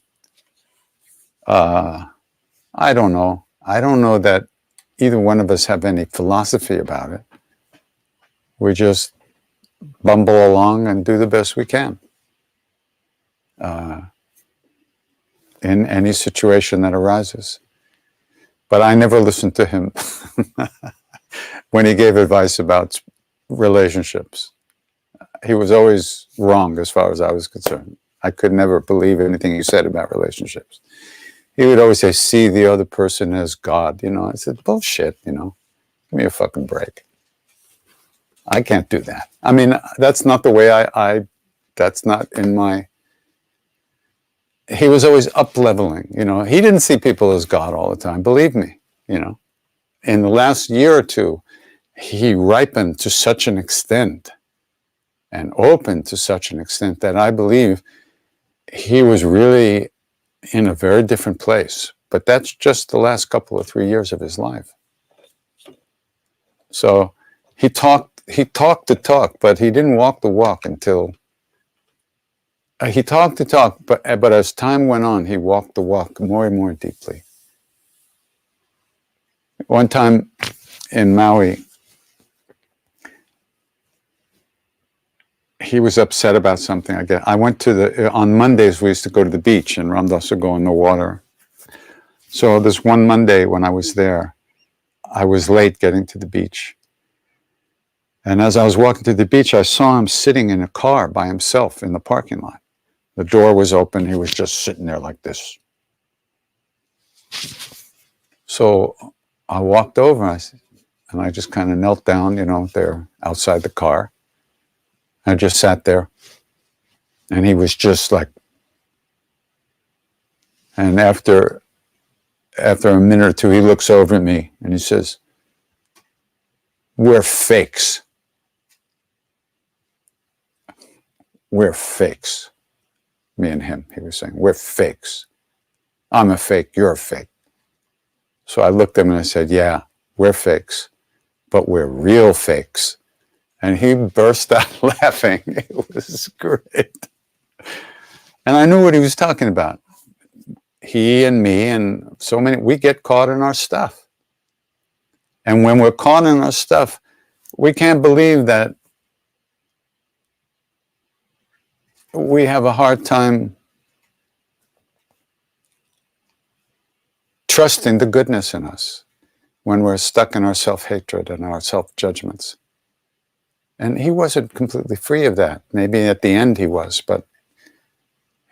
I don't know. I don't know that either one of us have any philosophy about it. We just bumble along and do the best we can in any situation that arises. But I never listened to him when he gave advice about relationships. He was always wrong as far as I was concerned. I could never believe anything he said about relationships. He would always say, see the other person as God. You know, I said, bullshit, you know, give me a fucking break. I can't do that. I mean, that's not the way that's not in my... He was always up-leveling, you know. He didn't see people as God all the time, believe me, you know. In the last year or two, he ripened to such an extent and opened to such an extent that I believe he was really in a very different place. But that's just the last couple of 3 years of his life. So he talked the talk, but he didn't walk the walk until... He talked the talk, but as time went on, he walked the walk more and more deeply. One time in Maui, he was upset about something. I went on Mondays, we used to go to the beach, and Ramdas would go in the water. So this one Monday when I was there, I was late getting to the beach. And as I was walking to the beach, I saw him sitting in a car by himself in the parking lot. The door was open. He was just sitting there like this. So I walked over and I just kind of knelt down, you know, there outside the car. I just sat there. And he was just like... And after a minute or two, he looks over at me and he says, "We're fakes. We're fakes." Me and him, he was saying, "We're fakes. I'm a fake, you're a fake." So I looked at him and I said, "Yeah, we're fakes, but we're real fakes." And he burst out laughing. It was great. And I knew what he was talking about. He and me and so many, we get caught in our stuff. And when we're caught in our stuff, we can't believe that we have a hard time trusting the goodness in us when we're stuck in our self-hatred and our self-judgments. And he wasn't completely free of that. Maybe at the end he was, but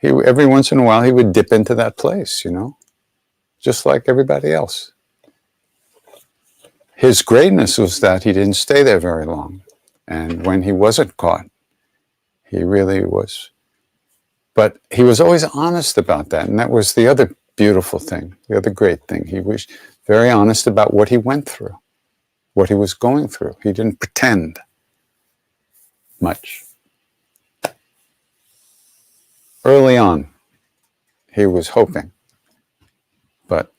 every once in a while he would dip into that place, you know, just like everybody else. His greatness was that he didn't stay there very long. And when he wasn't caught, he really was. But he was always honest about that. And that was the other beautiful thing, the other great thing. He was very honest about what he went through, what he was going through. He didn't pretend much. Early on, he was hoping. But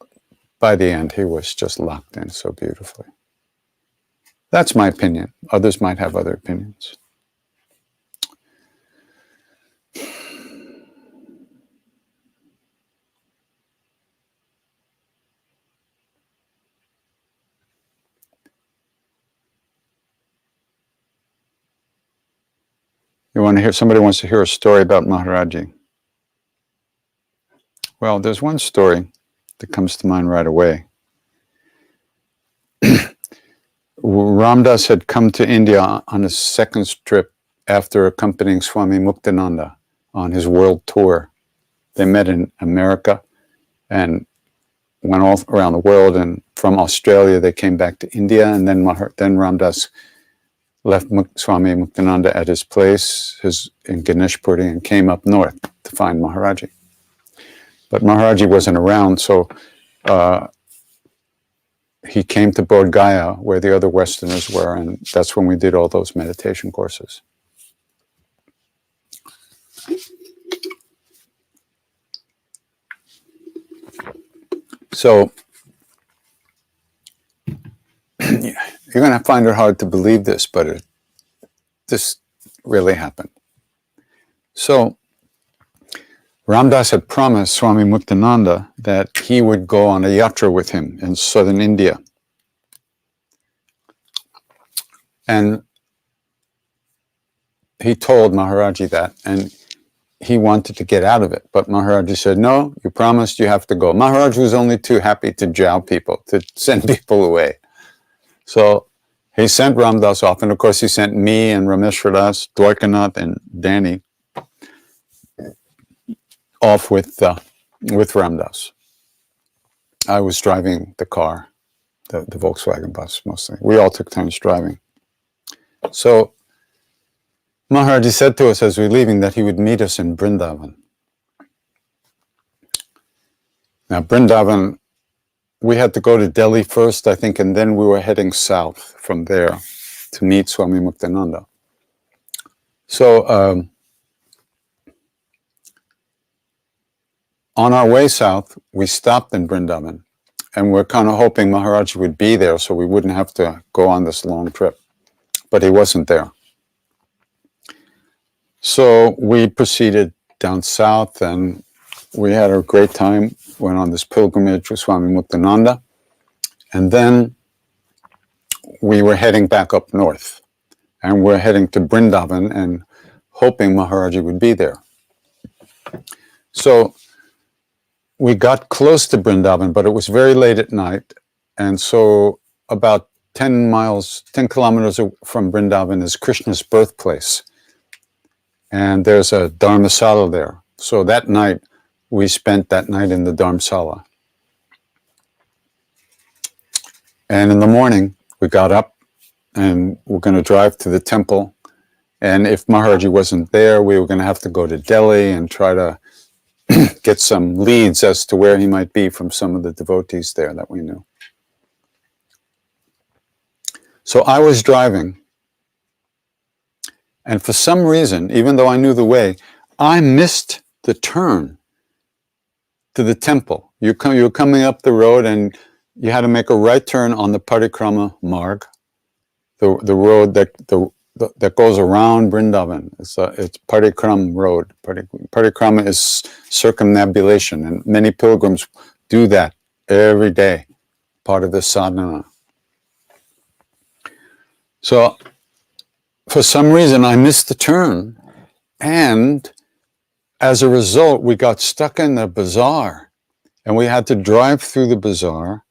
by the end, he was just locked in so beautifully. That's my opinion. Others might have other opinions. Somebody wants to hear a story about Maharaji. Well, there's one story that comes to mind right away. Ramdas had come to India on his second trip after accompanying Swami Muktananda on his world tour. They met in America and went all around the world, and from Australia, they came back to India, and then Ram Dass left Swami Muktananda at his place in Ganeshpuri and came up north to find Maharaji. But Maharaji wasn't around, so he came to Bodh Gaya, where the other Westerners were, and that's when we did all those meditation courses. So you're going to find it hard to believe this, but this really happened. So Ram Dass had promised Swami Muktananda that he would go on a yatra with him in southern India. And he told Maharaji that, and he wanted to get out of it. But Maharaji said, no, you promised, you have to go. Maharaji was only too happy to jow people, to send people away. So he sent Ram Dass off, and of course he sent me and Rameshwar Das, Dwarkanath, and Danny off with Ram Dass. I was driving the car, the Volkswagen bus mostly. We all took turns driving. So Maharaji said to us as we were leaving that he would meet us in Vrindavan. Now Vrindavan, we had to go to Delhi first, I think, and then we were heading south from there to meet Swami Muktananda. So on our way south, we stopped in Vrindavan, and we're kind of hoping Maharaji would be there so we wouldn't have to go on this long trip. But he wasn't there. So we proceeded down south, and we had a great time, went on this pilgrimage with Swami Muktananda, and then we were heading back up north, and we're heading to Vrindavan and hoping Maharaji would be there. So we got close to Vrindavan, but it was very late at night, and so about 10 kilometers from Vrindavan is Krishna's birthplace. And there's a dharmasala there. So that night, we spent that night in the dharmasala. And in the morning, we got up and we're going to drive to the temple. And if Maharaji wasn't there, we were going to have to go to Delhi and try to get some leads as to where he might be from some of the devotees there that we knew. So I was driving, and for some reason, even though I knew the way, I missed the turn to the temple. You were coming up the road, and you had to make a right turn on the Parikrama Marg, the road that goes around Vrindavan. It's Parikram road. Parikrama is circumnambulation, and many pilgrims do that every day, part of the sadhana. So for some reason, I missed the turn, and as a result, we got stuck in the bazaar, and we had to drive through the bazaar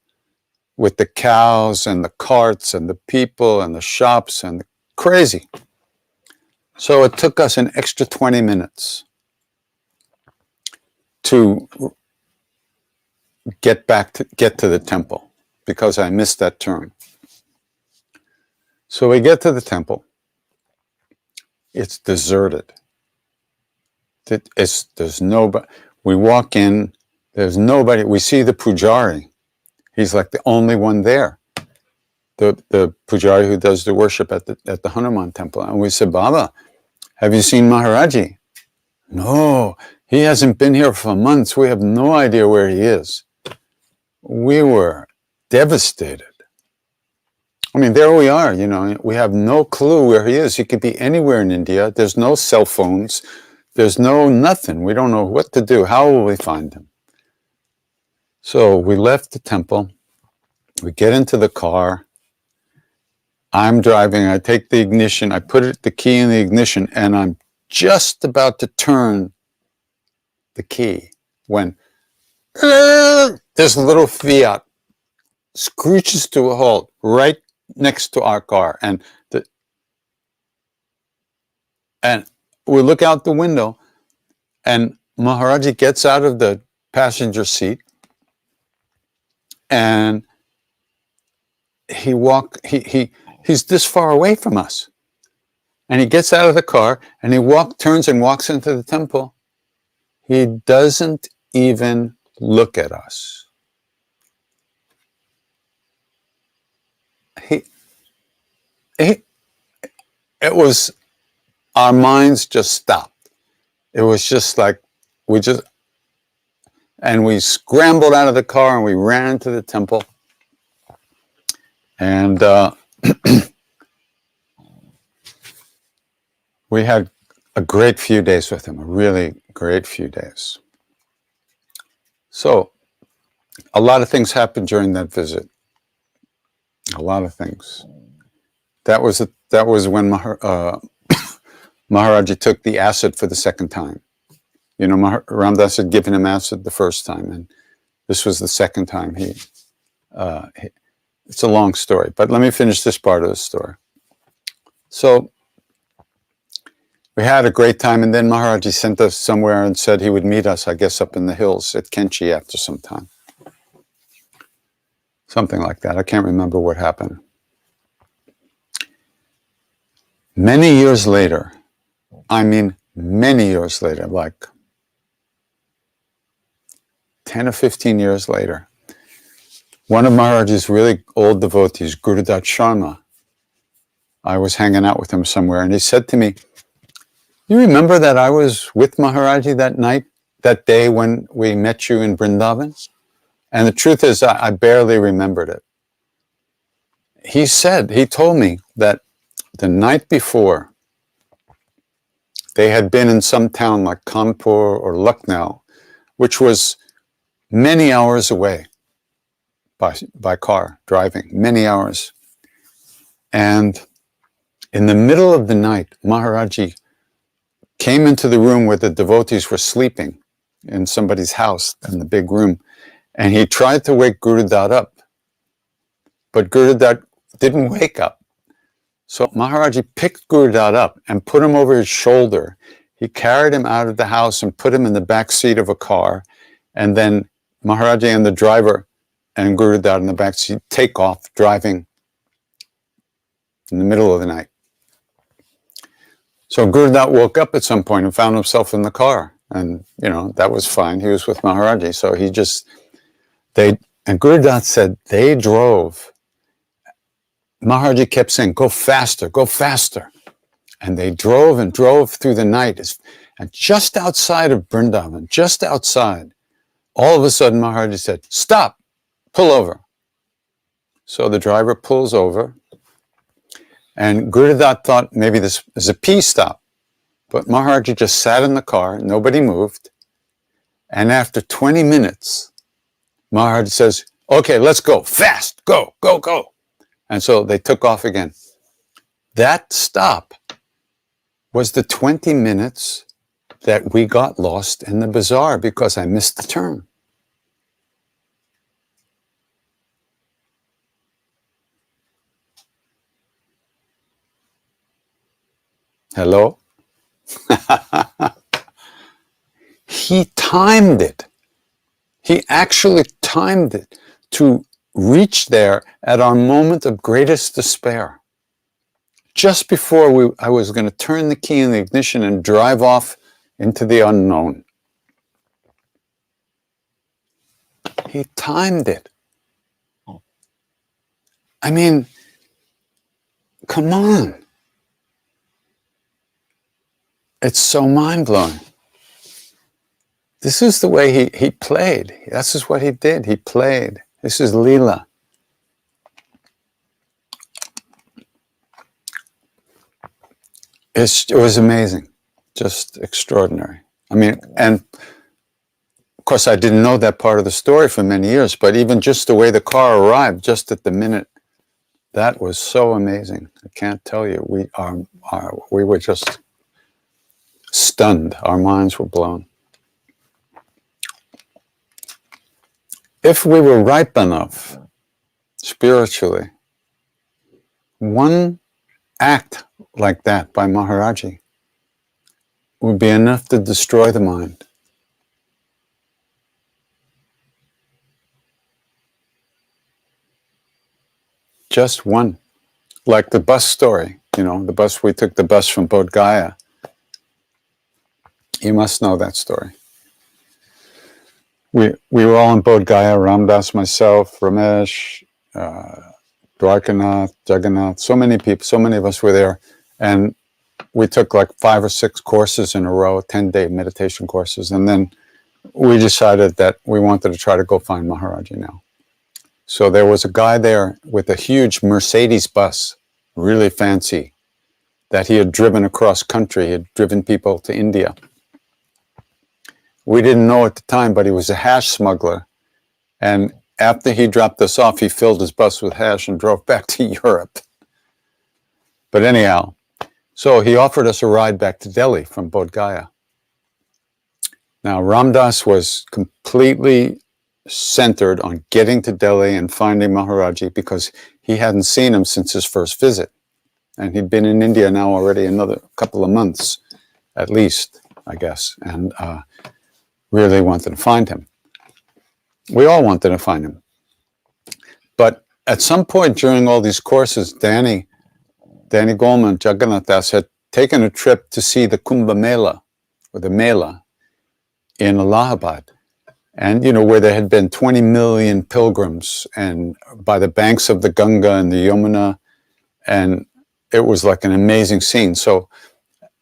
with the cows and the carts and the people and the shops and crazy. So it took us an extra 20 minutes to get to the temple because I missed that turn. So we get to the temple. It's deserted. There's nobody. We walk in. There's nobody. We see the pujari. He's like the only one there. The pujari who does the worship at the Hanuman temple. And we said, Baba, have you seen Maharaji? No, he hasn't been here for months. We have no idea where he is. We were devastated. I mean, there we are, we have no clue where he is. He could be anywhere in India. There's no cell phones. There's no nothing. We don't know what to do. How will we find him? So we left the temple. We get into the car. I'm driving. I take the ignition. I put the key in the ignition, and I'm just about to turn the key when this little Fiat screeches to a halt right next to our car, and we look out the window, and Maharaji gets out of the passenger seat, and he's this far away from us. And he gets out of the car and turns and walks into the temple. He doesn't even look at us. It was, our minds just stopped. It was just like, we scrambled out of the car and we ran to the temple. And we had a great few days with him, a really great few days. So, a lot of things happened during that visit. A lot of things. That was when Maharaji took the acid for the second time. You know, Ramdas had given him acid the first time, and this was the second time it's a long story, but let me finish this part of the story. So, we had a great time, and then Maharaji sent us somewhere and said he would meet us, I guess, up in the hills at Kenchi after some time. Something like that. I can't remember what happened. Many years later, like 10 or 15 years later, one of Maharaji's really old devotees, Gurudat Sharma, I was hanging out with him somewhere, and he said to me, "You remember that I was with Maharaji that day when we met you in Vrindavan?" And the truth is, I barely remembered it. He told me that the night before, they had been in some town like Kanpur or Lucknow, which was many hours away by car, driving, many hours. And in the middle of the night, Maharaji came into the room where the devotees were sleeping in somebody's house in the big room, and he tried to wake Gurudat up, but Gurudat didn't wake up. So Maharaji picked Gurudat up and put him over his shoulder. He carried him out of the house and put him in the back seat of a car, and then Maharaji and the driver and Gurudat in the back seat take off driving in the middle of the night. So Gurudat woke up at some point and found himself in the car. And, you know, that was fine. He was with Maharaji. So and Gurudat said they drove. Maharaji kept saying, "Go faster, go faster." And they drove and drove through the night. And just outside of Vrindavan, just outside, all of a sudden Maharaji said, "Stop, pull over." So the driver pulls over. And Gurudat thought maybe this is a pee stop. But Maharaji just sat in the car, nobody moved. And after 20 minutes, Maharaji says, "Okay, let's go, fast, go, go, go." And so they took off again. That stop was the 20 minutes that we got lost in the bazaar because I missed the turn. Hello? He timed it. He actually timed it to reach there at our moment of greatest despair. Just before I was going to turn the key in the ignition and drive off into the unknown. He timed it. I mean, come on. It's so mind-blowing. This is the way he played. This is what he did. He played. This is Leela. It was amazing. Just extraordinary. I mean, and of course I didn't know that part of the story for many years, but even just the way the car arrived, just at the minute, that was so amazing. I can't tell you. We were just stunned. Our minds were blown. If we were ripe enough, spiritually, one act like that by Maharaji would be enough to destroy the mind. Just one. Like the bus story, we took the bus from Bodh Gaya. You must know that story. We were all in Bodh Gaya, Ramdas, myself, Ramesh, Dwarkanath, Jagannath, so many people, so many of us were there. And we took like 5 or 6 courses in a row, 10-day meditation courses. And then we decided that we wanted to try to go find Maharaji now. So there was a guy there with a huge Mercedes bus, really fancy, that he had driven across country. He had driven people to India. We didn't know at the time, but he was a hash smuggler. And after he dropped us off, he filled his bus with hash and drove back to Europe. But anyhow, so he offered us a ride back to Delhi from Bodh Gaya. Now, Ramdas was completely centered on getting to Delhi and finding Maharaji because he hadn't seen him since his first visit. And he'd been in India now already another couple of months, at least, I guess, and really wanted to find him. We all wanted to find him. But at some point during all these courses, Danny Goleman, Jagannath Das, had taken a trip to see the Kumbh Mela, or the Mela, in Allahabad. And, where there had been 20 million pilgrims and by the banks of the Ganga and the Yamuna. And it was like an amazing scene. So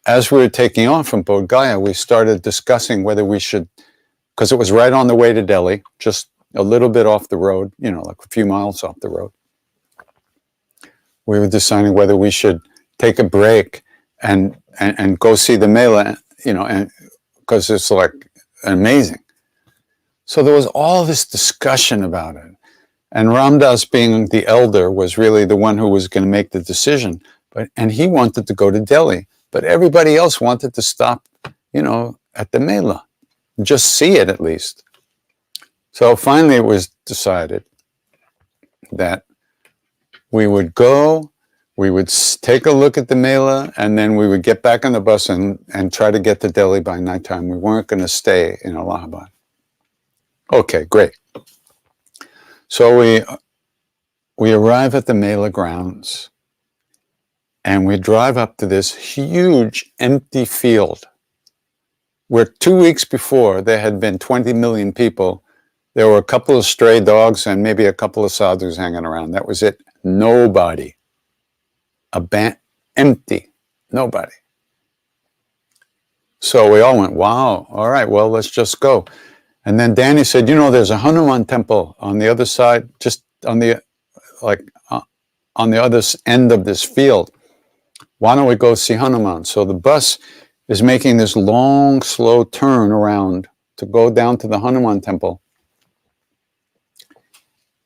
as we were taking off from Bodh Gaya, we started discussing whether we should, because it was right on the way to Delhi, just a little bit off the road, like a few miles off the road. We were deciding whether we should take a break and go see the Mela, and because it's like amazing. So there was all this discussion about it. And Ramdas, being the elder, was really the one who was going to make the decision. And he wanted to go to Delhi. But everybody else wanted to stop, at the Mela. Just see it at least. So finally it was decided that we would go, we would take a look at the Mela, and then we would get back on the bus and try to get to Delhi by nighttime. We weren't going to stay in Allahabad. Okay, great. So we arrive at the Mela grounds and we drive up to this huge empty field where 2 weeks before there had been 20 million people. There were a couple of stray dogs and maybe a couple of sadhus hanging around. That was it. Nobody. Empty. Nobody. So we all went, wow, all right, well, let's just go. And then Danny said, there's a Hanuman temple on the other side, just on the other end of this field. Why don't we go see Hanuman? So the bus is making this long, slow turn around to go down to the Hanuman temple.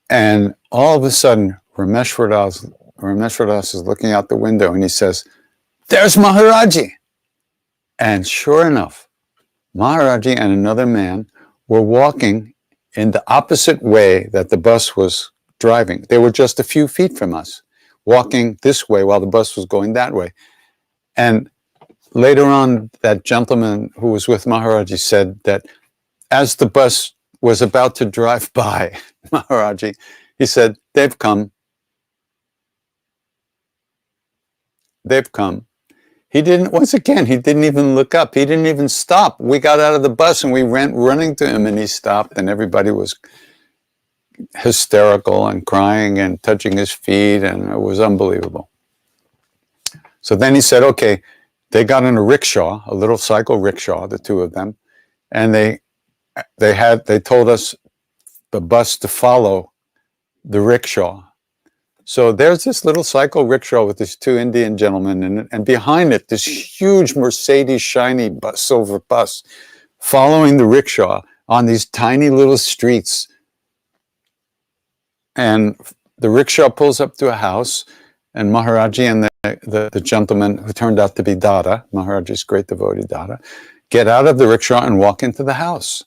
And all of a sudden, Rameshwar Das is looking out the window and he says, there's Maharaji. And sure enough, Maharaji and another man were walking in the opposite way that the bus was driving. They were just a few feet from us, walking this way while the bus was going that way. And later on, that gentleman who was with Maharaji said that as the bus was about to drive by Maharaji, he said, they've come. They've come. He didn't even look up. He didn't even stop. We got out of the bus and we ran running to him and he stopped and everybody was hysterical and crying and touching his feet and it was unbelievable. So then he said, okay, they got in a rickshaw, a little cycle rickshaw, the two of them, and they told us the bus to follow the rickshaw. So there's this little cycle rickshaw with these two Indian gentlemen, and behind it, this huge Mercedes shiny silver bus following the rickshaw on these tiny little streets. And the rickshaw pulls up to a house, and Maharaji and the gentleman who turned out to be Dada, Maharaji's great devotee Dada, get out of the rickshaw and walk into the house.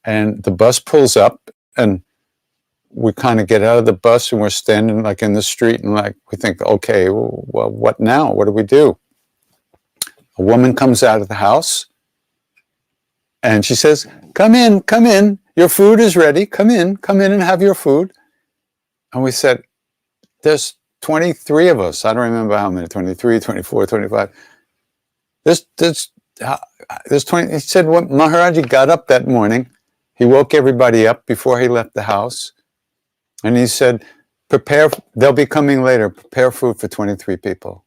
And the bus pulls up, and we kind of get out of the bus and we're standing like in the street and like we think, okay, well, what now? What do we do? A woman comes out of the house and she says, come in, your food is ready. Come in and have your food. And we said, there's 23 of us. I don't remember how many, 23, 24, 25. There's 20. He said, what Maharaji got up that morning, he woke everybody up before he left the house. And he said, they'll be coming later, prepare food for 23 people.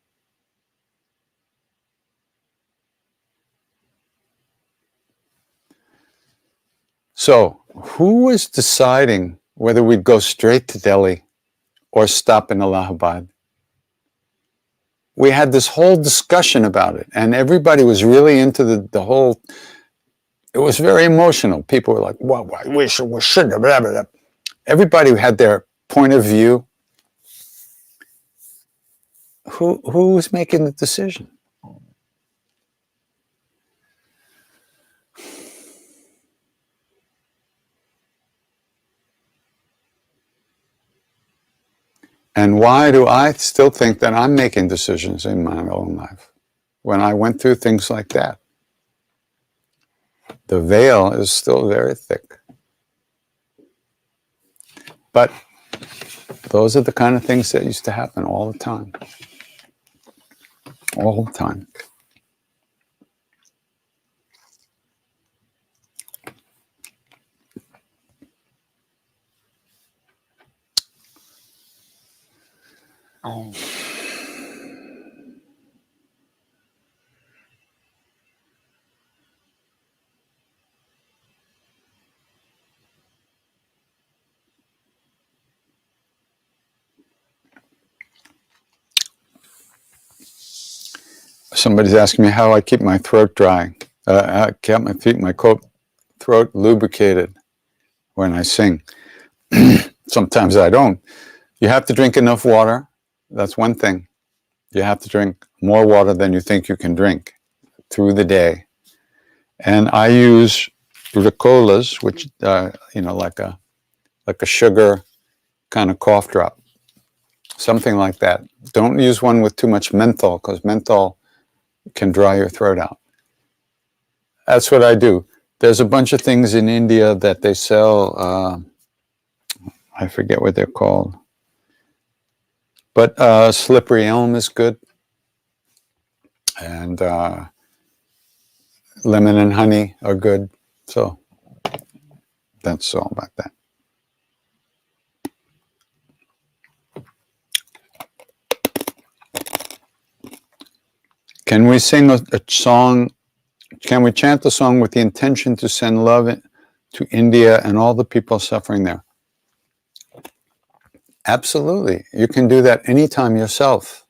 So, who was deciding whether we'd go straight to Delhi or stop in Allahabad? We had this whole discussion about it, and everybody was really into the whole. It was very emotional. People were like, well, we should, blah, blah, blah. Everybody had their point of view. Who was making the decision? And why do I still think that I'm making decisions in my own life when I went through things like that? The veil is still very thick. But those are the kind of things that used to happen all the time. All the time. Oh. Somebody's asking me how I keep my throat dry. I keep my throat lubricated when I sing. Sometimes I don't. You have to drink enough water. That's one thing. You have to drink more water than you think you can drink through the day. And I use Ricolas, which like a sugar kind of cough drop, something like that. Don't use one with too much menthol, because menthol can dry your throat out. That's what I do. There's a bunch of things in India that they sell. I forget what they're called. But slippery elm is good. And lemon and honey are good. So that's all about that. Can we sing a song? Can we chant the song with the intention to send love to India and all the people suffering there? Absolutely. You can do that anytime yourself.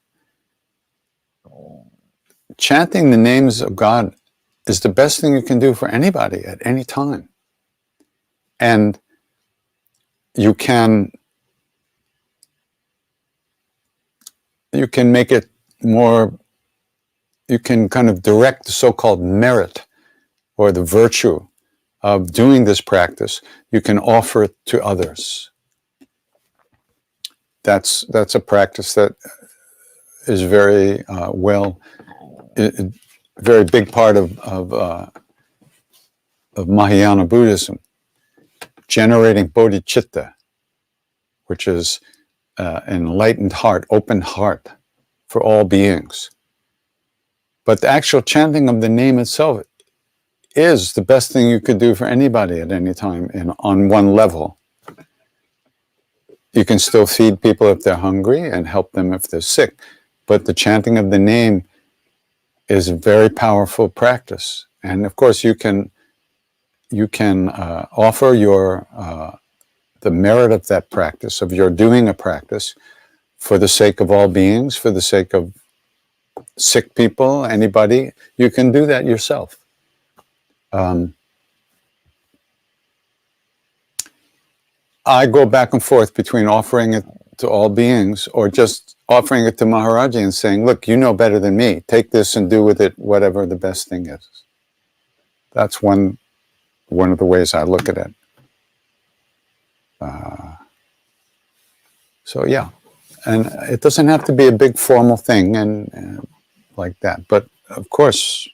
Chanting the names of God is the best thing you can do for anybody at any time. And you can make it more, you can kind of direct the so-called merit or the virtue of doing this practice. You can offer it to others. That's a practice that is very very big part of Mahayana Buddhism, generating bodhicitta, which is an enlightened heart, open heart for all beings. But the actual chanting of the name itself is the best thing you could do for anybody at any time on one level. You can still feed people if they're hungry and help them if they're sick. But the chanting of the name is a very powerful practice. And of course, you can offer the merit of that practice, of your doing a practice, for the sake of all beings, for the sake of sick people, anybody. You can do that yourself. I go back and forth between offering it to all beings or just offering it to Maharaji and saying, look, you know better than me. Take this and do with it whatever the best thing is. That's one of the ways I look at it. So yeah, and it doesn't have to be a big formal thing and like that. But of course,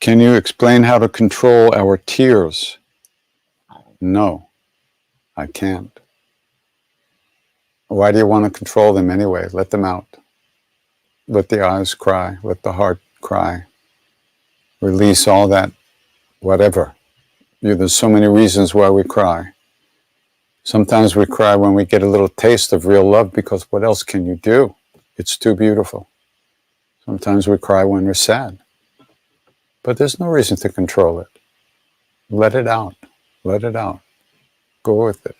Can you explain how to control our tears? No, I can't. Why do you want to control them anyway? Let them out. Let the eyes cry. Let the heart cry. Release all that, whatever. There's so many reasons why we cry. Sometimes we cry when we get a little taste of real love because what else can you do? It's too beautiful. Sometimes we cry when we're sad. But there's no reason to control it. Let it out. Let it out. Go with it.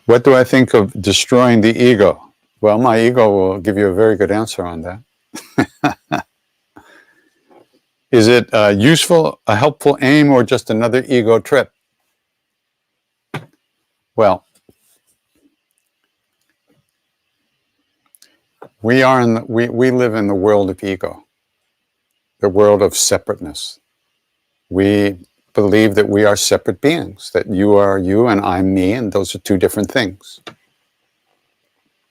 What do I think of destroying the ego? Well, my ego will give you a very good answer on that. Is it useful, a helpful aim, or just another ego trip? Well, we live in the world of ego, the world of separateness. We believe that we are separate beings, that you are you and I'm me, and those are two different things.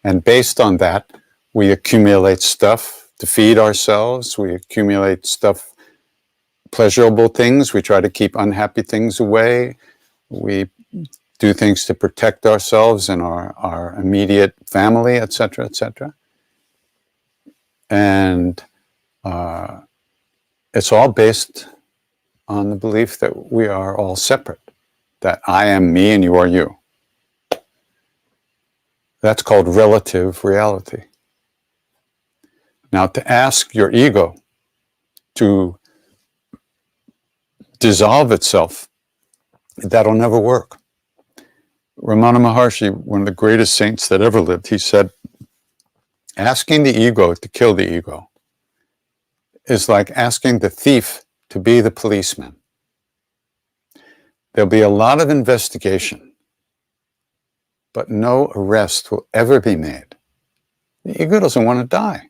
And based on that, we accumulate stuff to feed ourselves. We accumulate stuff, pleasurable things. We try to keep unhappy things away. We do things to protect ourselves and our immediate family, etc., etc. And it's all based on the belief that we are all separate, that I am me and you are you. That's called relative reality. Now, to ask your ego to dissolve itself, that'll never work. Ramana Maharshi, one of the greatest saints that ever lived, he said, asking the ego to kill the ego is like asking the thief to be the policeman. There'll be a lot of investigation, but no arrest will ever be made. The ego doesn't want to die.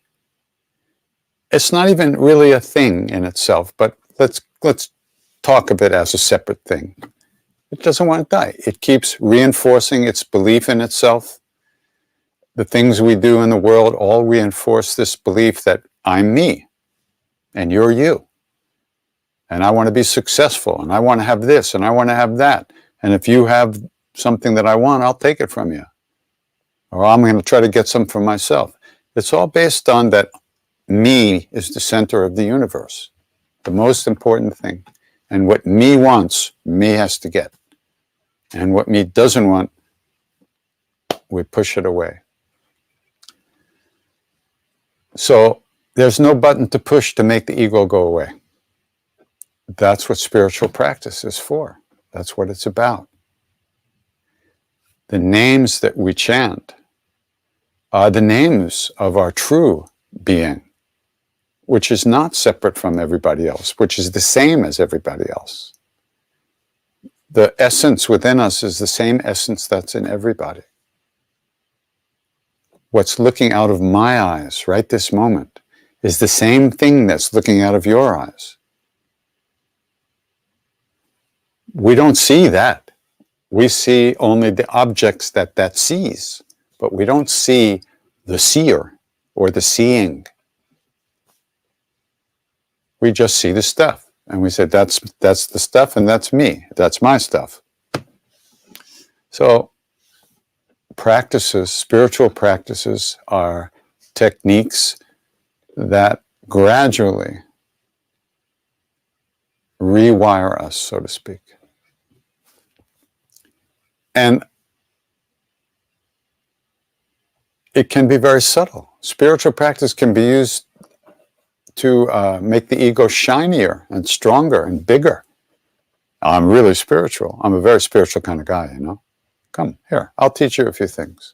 It's not even really a thing in itself, but let's talk of it as a separate thing. It doesn't want to die. It keeps reinforcing its belief in itself. The things we do in the world all reinforce this belief that I'm me and you're you. And I want to be successful, and I want to have this, and I want to have that. And if you have something that I want, I'll take it from you. Or I'm going to try to get some for myself. It's all based on that me is the center of the universe, the most important thing. And what me wants, me has to get. And what me doesn't want, we push it away. So there's no button to push to make the ego go away. That's what spiritual practice is for. That's what it's about. The names that we chant are the names of our true being, which is not separate from everybody else, which is the same as everybody else. The essence within us is the same essence that's in everybody. What's looking out of my eyes right this moment is the same thing that's looking out of your eyes. We don't see that. We see only the objects that sees, but we don't see the seer or the seeing. We just see the stuff. And we say, that's the stuff and that's me. That's my stuff. So practices, spiritual practices, are techniques that gradually rewire us, so to speak. And it can be very subtle. Spiritual practice can be used to make the ego shinier and stronger and bigger. I'm really spiritual. I'm a very spiritual kind of guy, you know. Come here, I'll teach you a few things.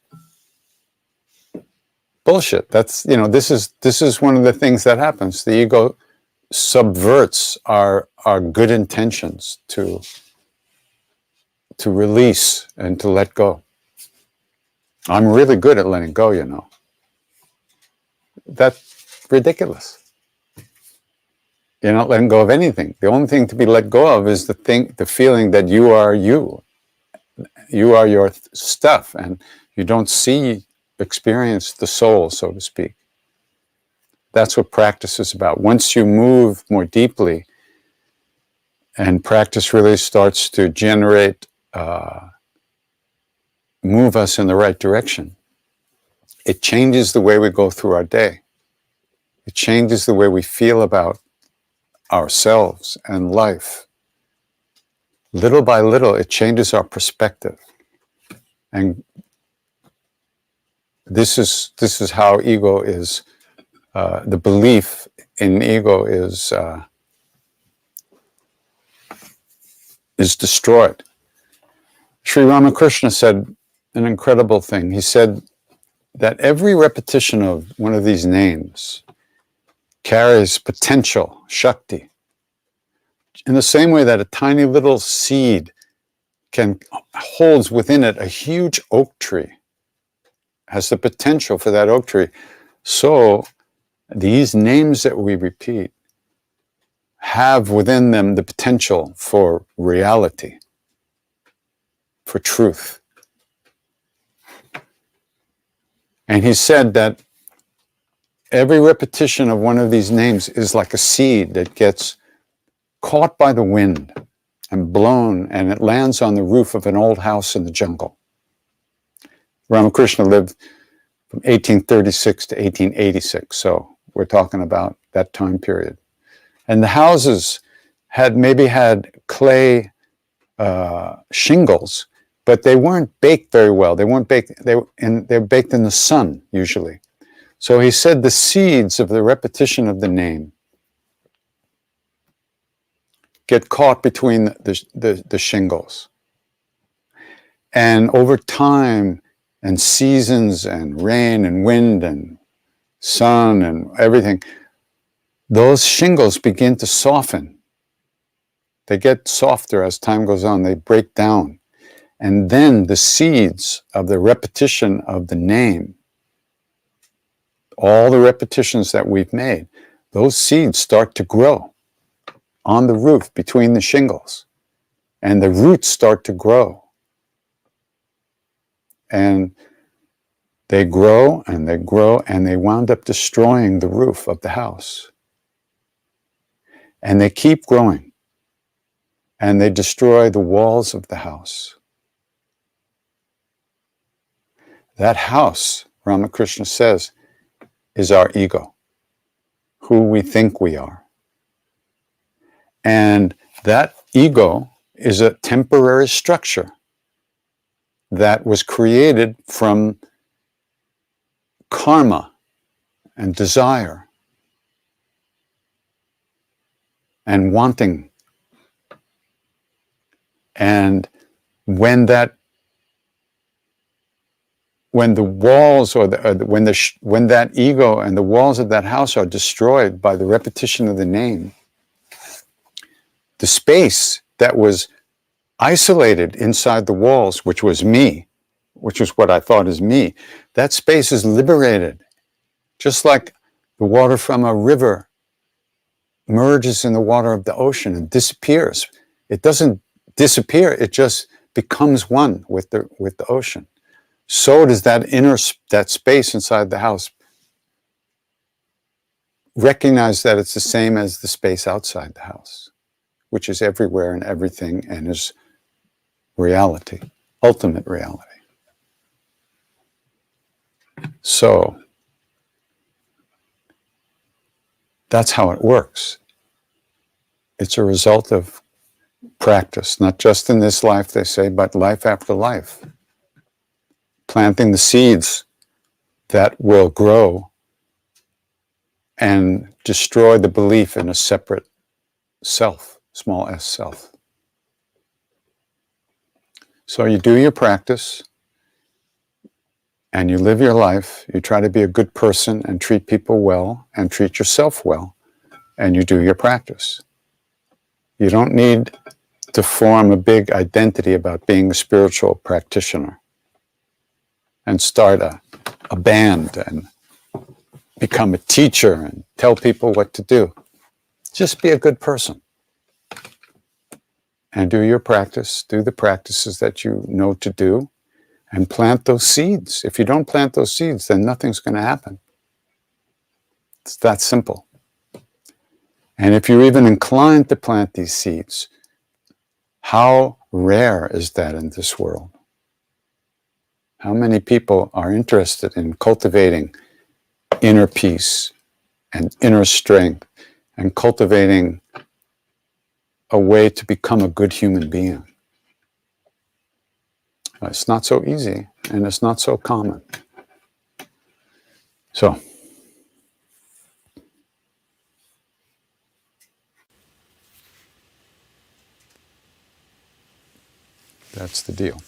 Bullshit. That's, you know, this is one of the things that happens. The ego subverts our good intentions to release and to let go. I'm really good at letting go, you know. That's ridiculous. You're not letting go of anything. The only thing to be let go of is the feeling that you are you. You are your stuff, and You don't experience the soul, so to speak. That's what practice is about. Once you move more deeply and practice really starts to generate, move us in the right direction, it changes the way we go through our day. It changes the way we feel about ourselves and life. Little by little, it changes our perspective. And this is how ego is, the belief in ego is destroyed. Sri Ramakrishna said an incredible thing. He said that every repetition of one of these names carries potential, Shakti, in the same way that a tiny little seed holds within it a huge oak tree, has the potential for that oak tree. So these names that we repeat have within them the potential for reality, for truth. And he said that every repetition of one of these names is like a seed that gets caught by the wind and blown, and it lands on the roof of an old house in the jungle. Ramakrishna lived from 1836 to 1886, so we're talking about that time period. And the houses maybe had clay shingles, but they weren't baked very well. They weren't baked, they're baked in the sun, usually. So he said the seeds of the repetition of the name get caught between the shingles. And over time, and seasons, and rain, and wind, and sun, and everything, those shingles begin to soften. They get softer as time goes on. They break down. And then the seeds of the repetition of the name, all the repetitions that we've made, those seeds start to grow on the roof between the shingles. And the roots start to grow. And they grow and they grow and they wound up destroying the roof of the house. And they keep growing. And they destroy the walls of the house. That house, Ramakrishna says, is our ego, who we think we are. And that ego is a temporary structure that was created from karma and desire and wanting. And when that when the walls or when that ego and the walls of that house are destroyed by the repetition of the name, the space that was isolated inside the walls, which was me, which is what I thought is me, that space is liberated. Just like the water from a river merges in the water of the ocean and disappears. It doesn't disappear, it just becomes one with the ocean. So does that space inside the house recognize that it's the same as the space outside the house, which is everywhere and everything and is reality, ultimate reality. So that's how it works. It's a result of practice, not just in this life, they say, but life after life. Planting the seeds that will grow and destroy the belief in a separate self, small s self. So you do your practice and you live your life. You try to be a good person and treat people well and treat yourself well, and you do your practice. You don't need to form a big identity about being a spiritual practitioner and start a band and become a teacher and tell people what to do. Just be a good person and do your practice, do the practices that you know to do, and plant those seeds. If you don't plant those seeds, then nothing's going to happen. It's that simple. And if you're even inclined to plant these seeds, how rare is that in this world? How many people are interested in cultivating inner peace and inner strength and cultivating a way to become a good human being? It's not so easy, and it's not so common. So, that's the deal.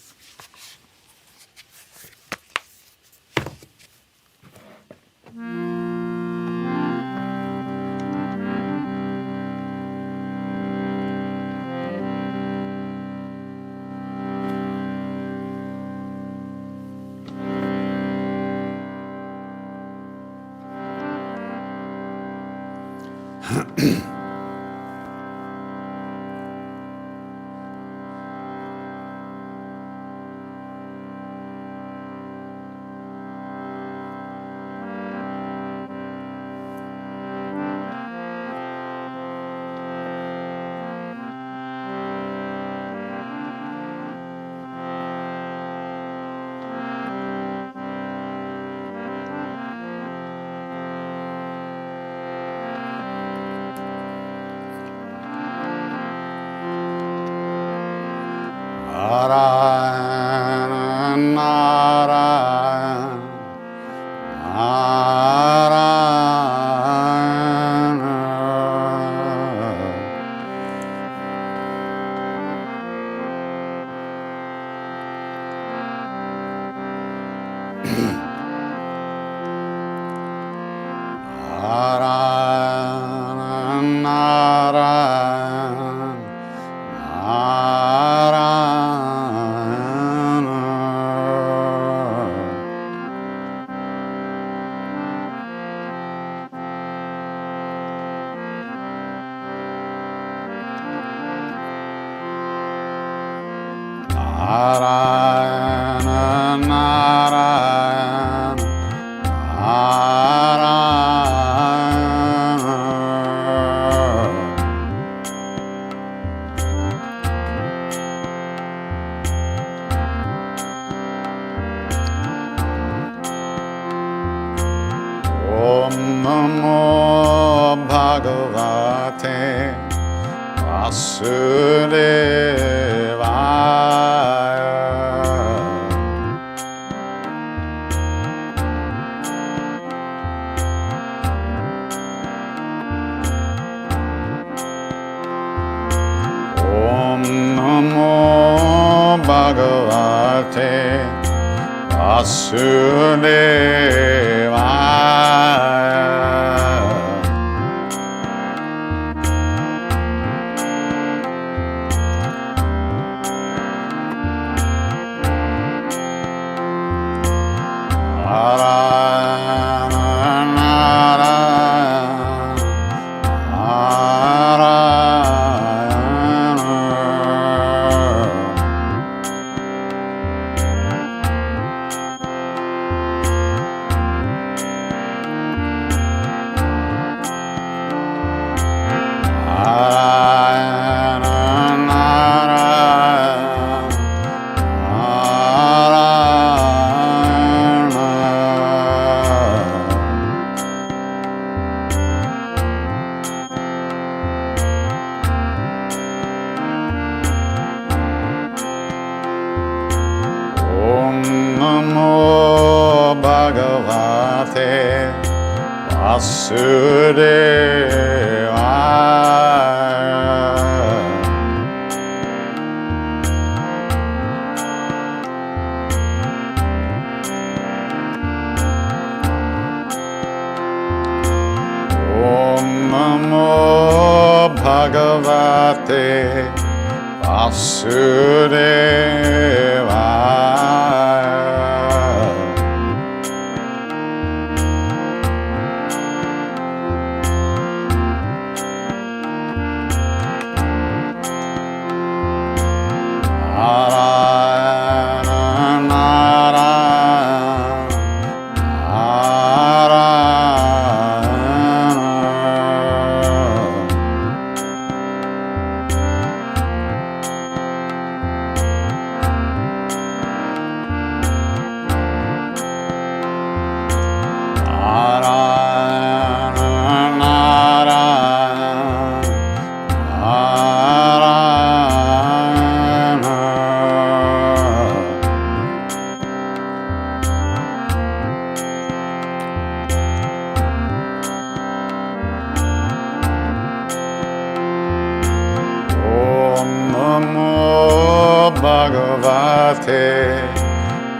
Bhagavate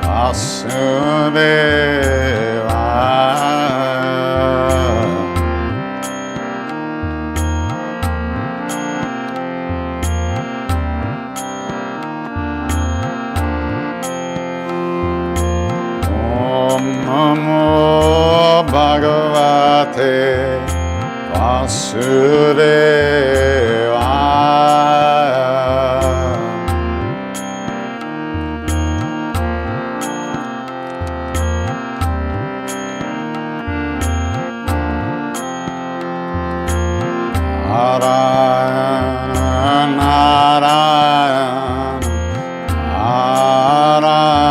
Vasudevaya. Om Namo Bhagavate Vasudevaya. Narayana, Narayana, Narayana.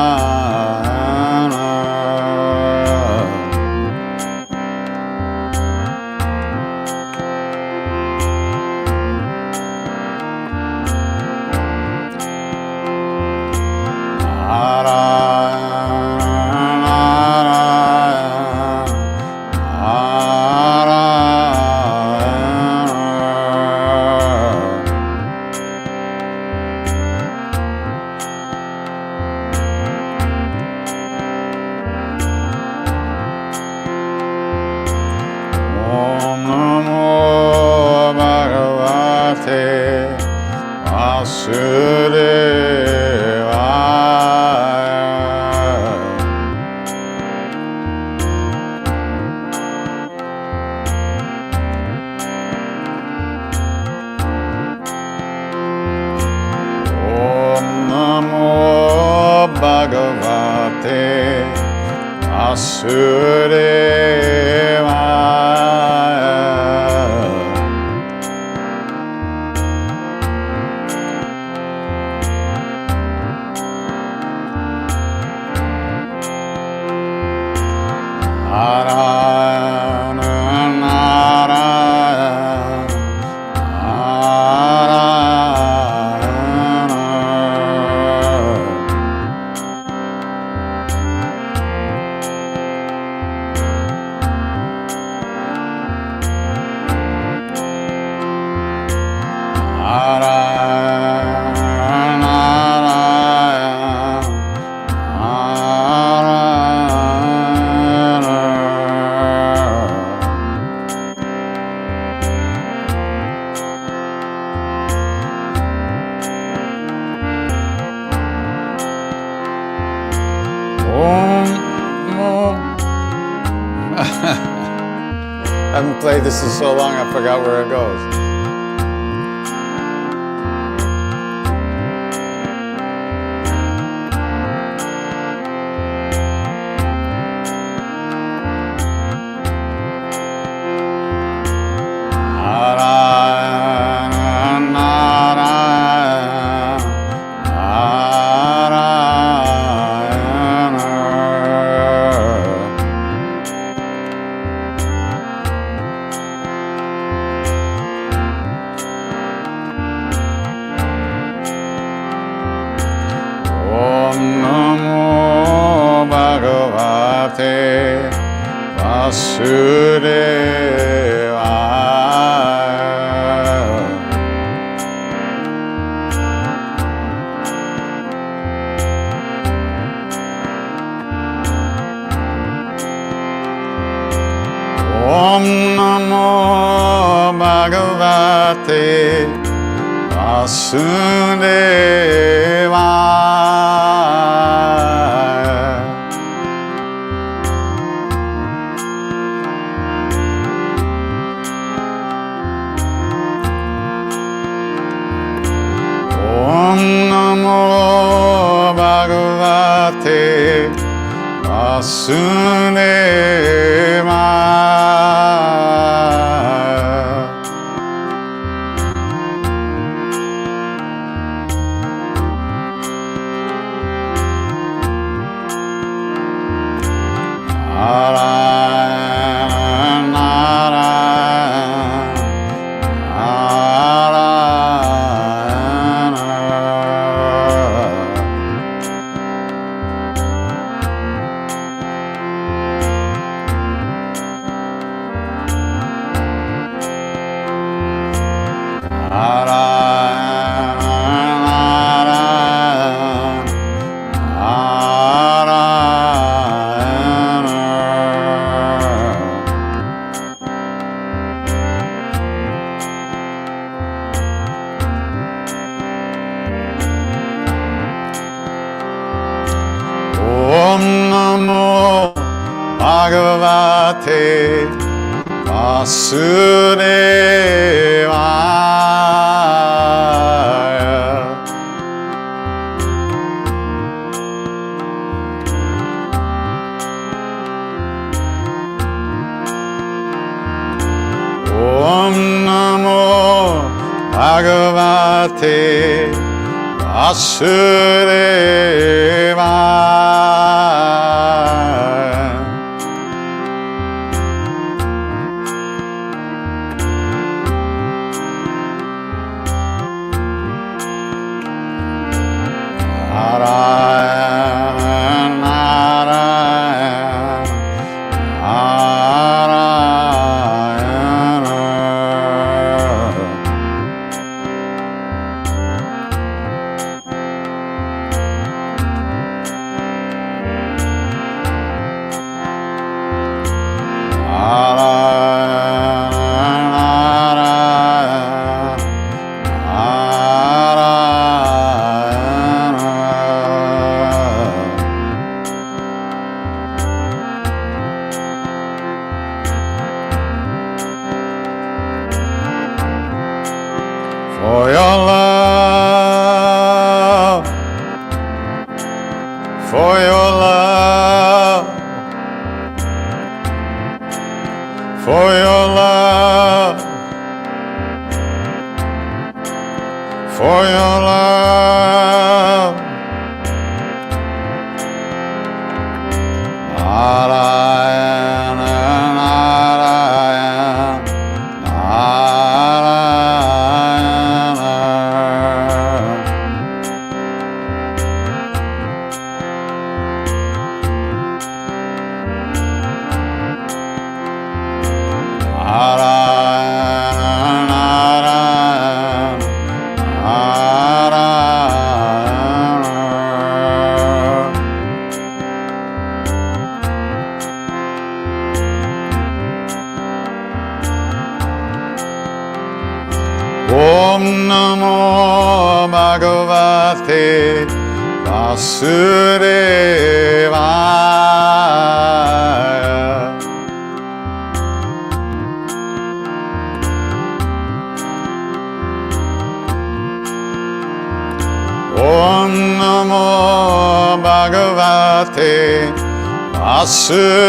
I haven't played this in so long, I forgot where it goes. Om Namo Bhagavate Vasudevaya. Om Namo Bhagavate Vasudevaya. Bhagavate Vasudevaya. Om Namo Bhagavate Vasudevaya. Narayana, Narayana, Narayana. For your love, for your love, for your love, for your love. Narayana, Narayana, Narayana. Narayana, Om Namo Bhagavate Vasudevaya. Om Namo Bhagavate Vasudevaya.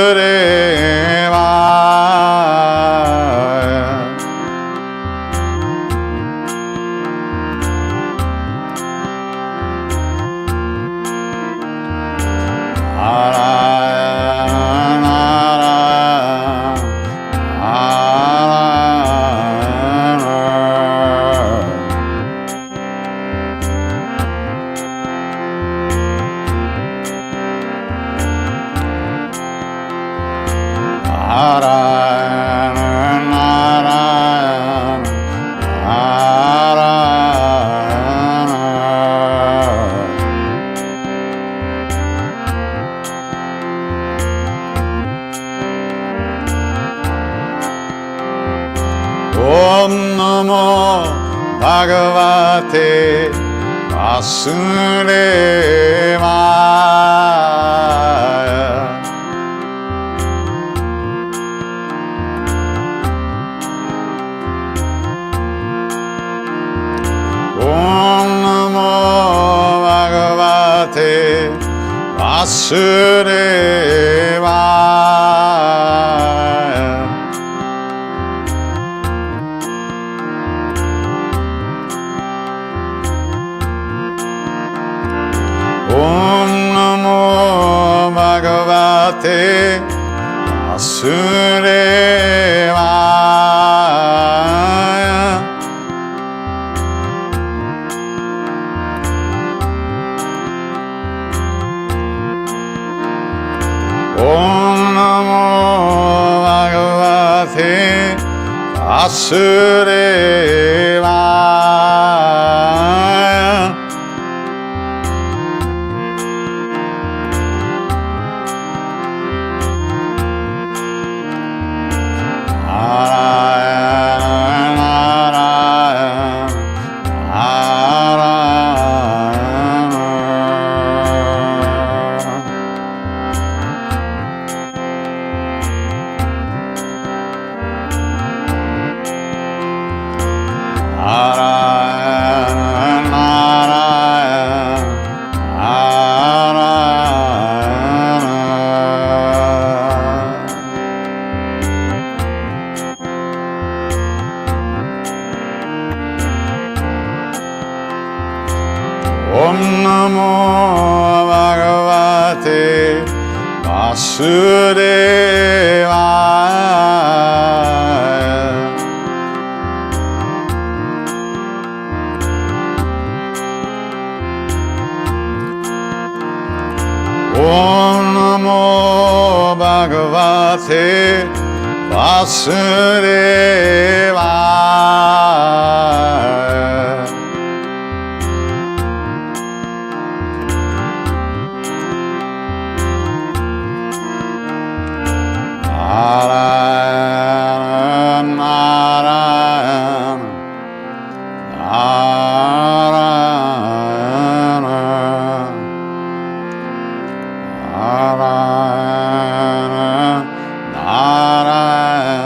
Narayana, Narayana, Narayana, Narayana, Narayana. Om Namo Bhagavate Vasudevaya. Om Namo Bhagavate Vasudevaya. Om Namo Bhagavate Vasudevaya. Om Namo Bhagavate Vasudevaya. Narayana, Narayana, Narayana. Namo Bhagavate Vasudevaya. Om Namo Bhagavate Vasudevaya. Narayana, Narayana, Narayana, Narayana, Narayana, Narayana.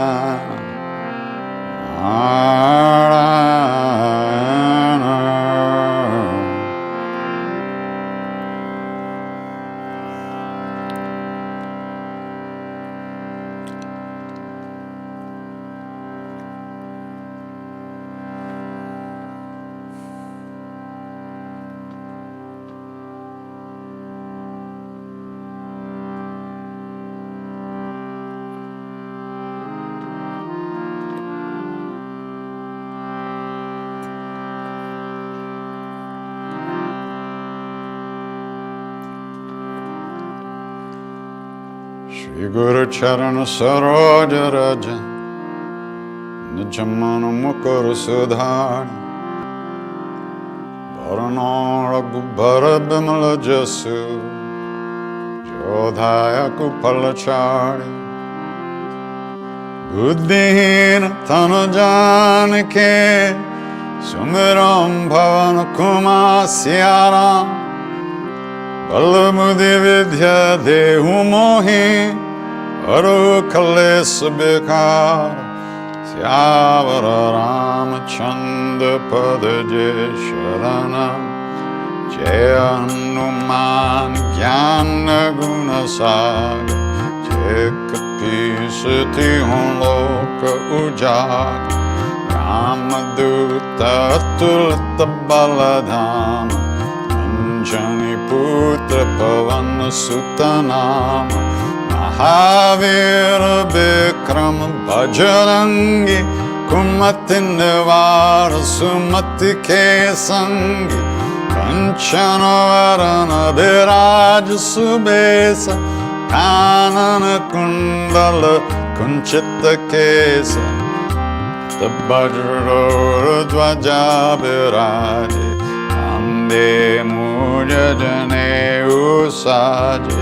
Shri Guru Charana Saroja Raja Nijamana Mukara Sudhani Varana Raghubara Bimala Jasu Jodhaya Kupalachari Buddhihina Tana Janike Sumiram Bhavana Kumasyaram Balamudi Vidya Dehu Mohi Aru Kalesa Bikar Syavara Ramachandra Padaje Sharanam Jaya Hanuman Gyana Gunasaga Jaya Kapisati Loka Ujag Ramaduta Tulta Baladhama Jani Putra Pavana Sutanama Mahavira Bikram Bhajarangi Kumati Nivara Sumati Kesangi Kanchana Varana Viraja Subesa Kanana Kundala Kunchita Kesa Tabhajra Dvaja Viraja Ande Mujajane Usaje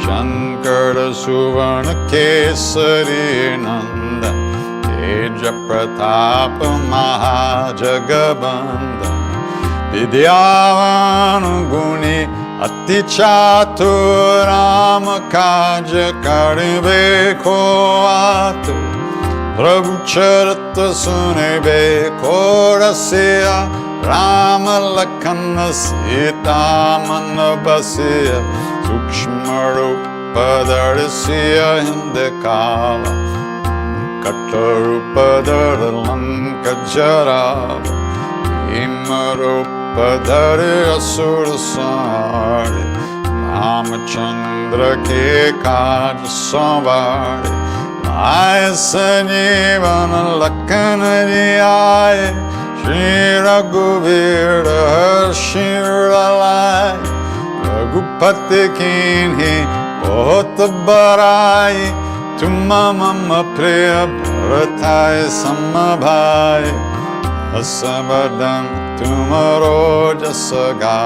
Shankara Suvarna Kesari Nanda Teja Pratapa Mahajagabanda Vidyavanu Guni Ati Chaturama Kaja Karibe Koatu Prabhu Charata Sunebe Korasya Rama Lakana Sita Manabasya Sukshma Rupa Darsya Hindakala Kata Rupa Daralanka Jarava Ima Rupa Dari Asura Sari Ramachandra Ke Kaj Samvari Maya Sanjivana Lakana Jaya Shri Raghuvira Harshiralai Raghupati Kinhi Bahut Barai Tumma Mama Priya Bharatai Samabhai Asavadan Tumaro Jasaga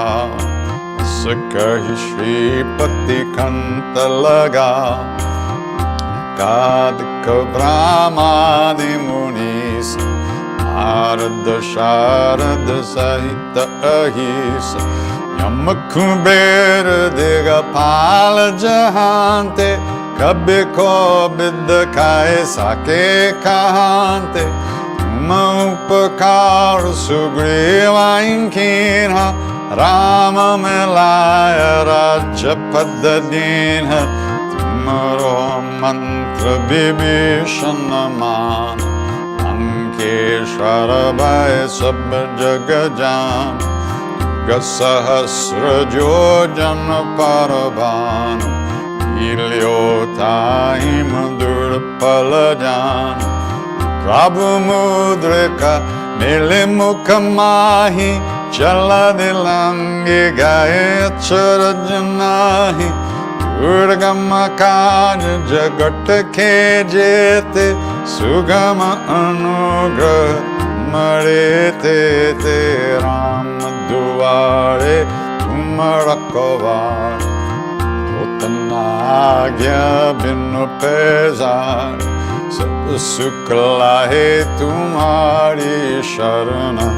Asakahi Shri Pati Kanta Laga Kadika Brahmadi Munisa Arada Sharada Sahita Ahisa Yamakubera Dega Pala Jahante Kabiko Bidda Kai Sake Kahante Tuma Upakara Sugriva Inkinha Rama Melaya Raja Padadinha Tumaro Mantra Bibhishana Mana Sharabai Sab Jagajan Sahasrajo Jana Parabhanu Ilyotaim Durpalajan Prabhu Mudrika Milimukamahi Chaladilangi Gaye Charajanahi Durgama Kaj Jagat Ke Jete Sugama Anugrah Marete Te Ram Duare Tumarakovar Utanagya Binu Pezar Sab Sukla He Tumari Sharana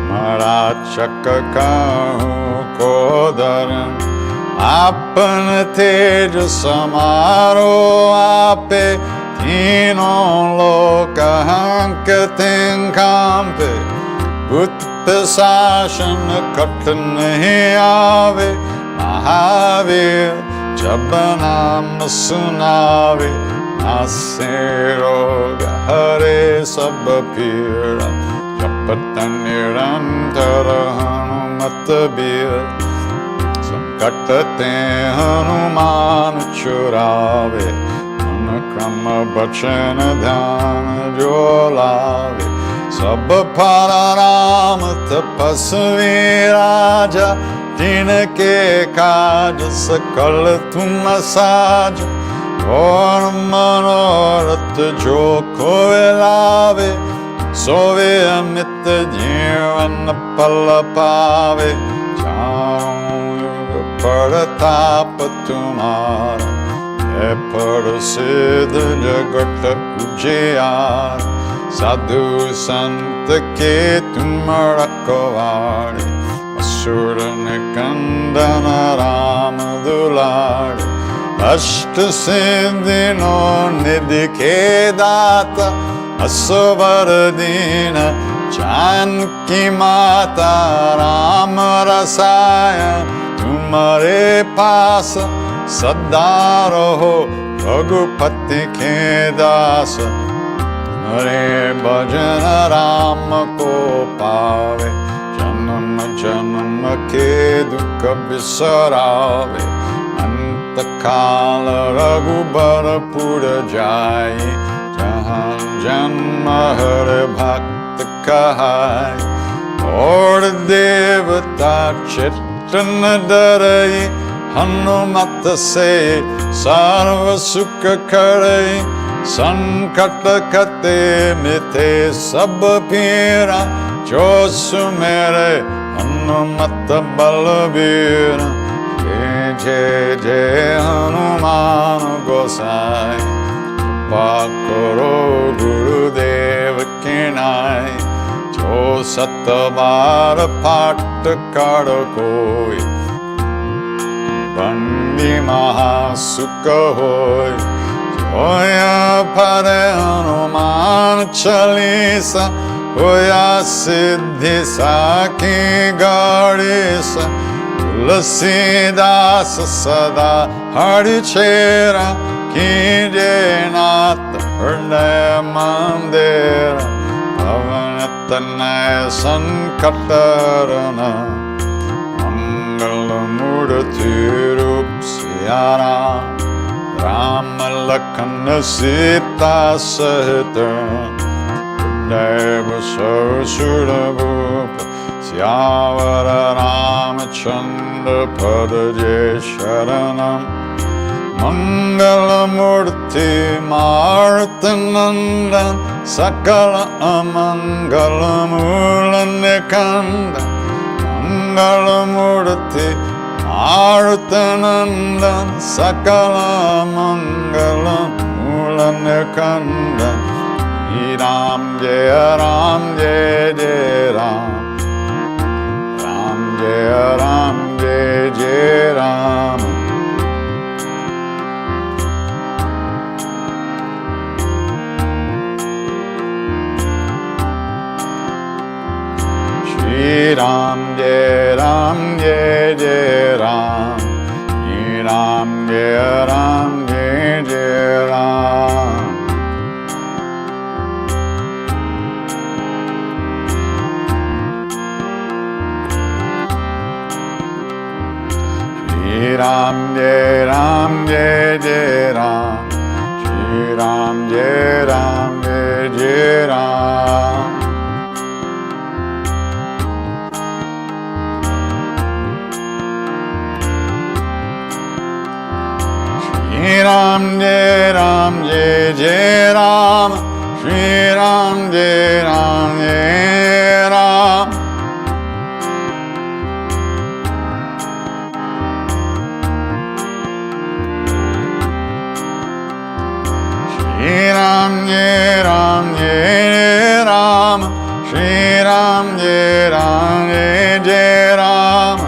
Mara Chakakahu Kodaran Apan Tej Samaro Ape Tino Lokahanka Tinkampe Utpasashana Katanahi Ave Mahavir Jabanam Sunave Nasiro Hare Sabapira Japataniramtara Hanumatabir Samkatate Hanuman Churave Krama Bachana Dhana Jolave Sabha Pararam Tapasvi Raja Tinake Kaja Sakal Tumasaja Or Manorat Joko Elave Sove Amit Jivan Palapave Charam Paratapa Tumara Parasiddha Jagata Ujjayar Sadhu Sant Ke Tumarakovari Asura Nikandana Ramadulari Ashta Siddhino Nidhi Ke Data Asavaradina Janki Mata Ramarasaya Tumare Pasa Sadaro Raghupati Ke Dasa Hare Bhajana Rama Ko Pave Janama Janama Ke Dukha Bisarave Antakala Raghubara Pura Jai Jahan Janma Hare Bhakta Kahai Lord Devata Chaitanya Darai Hanumata se sarva sukha kare sankata kate mite sab pira jo sumere Hanumata balabira jai jai Hanuman Gosai Pakaro Gurudev Kinai jo satabara pat karo koi Bandi Mahasukha hoy Joya Pare Hanuman Chalisa Hoya Siddhi Saki Gaurisa Tulasi Dasa Sada Hari Chera Kije Nata Hrdaya Mandira Pavanattanaya Sankatarana Murti Rup Siyara Rama Lakshmana Sita Sahita Deva Sarasura Bhupa Siyavara Ramachandra Padaje Sharanam Mangala Murti Martanandan Sakala Amangala Mulanekanda Mangala Murti Martanandan Sakala Mangala Mulanekanda Ram Jaya Ram Jaya Jaya Ram Ram Jaya Ram Jaya Jaya Ram Ram Jai Ram Jai Jai Ram Ram Jai Ram Jai Jai Ram Ram, Jai Ram, Jai Jai Ram. Shri Ram, Jai Ram, Jai Jai Ram. Shri Ram, Jai Ram, Jai Jai Ram. Shri Ram, Jai Ram, Jai Ram. Shri Ram, Jai Ram, Jai Ram. Shri Ram, Jai Ram, Jai Jai Ram.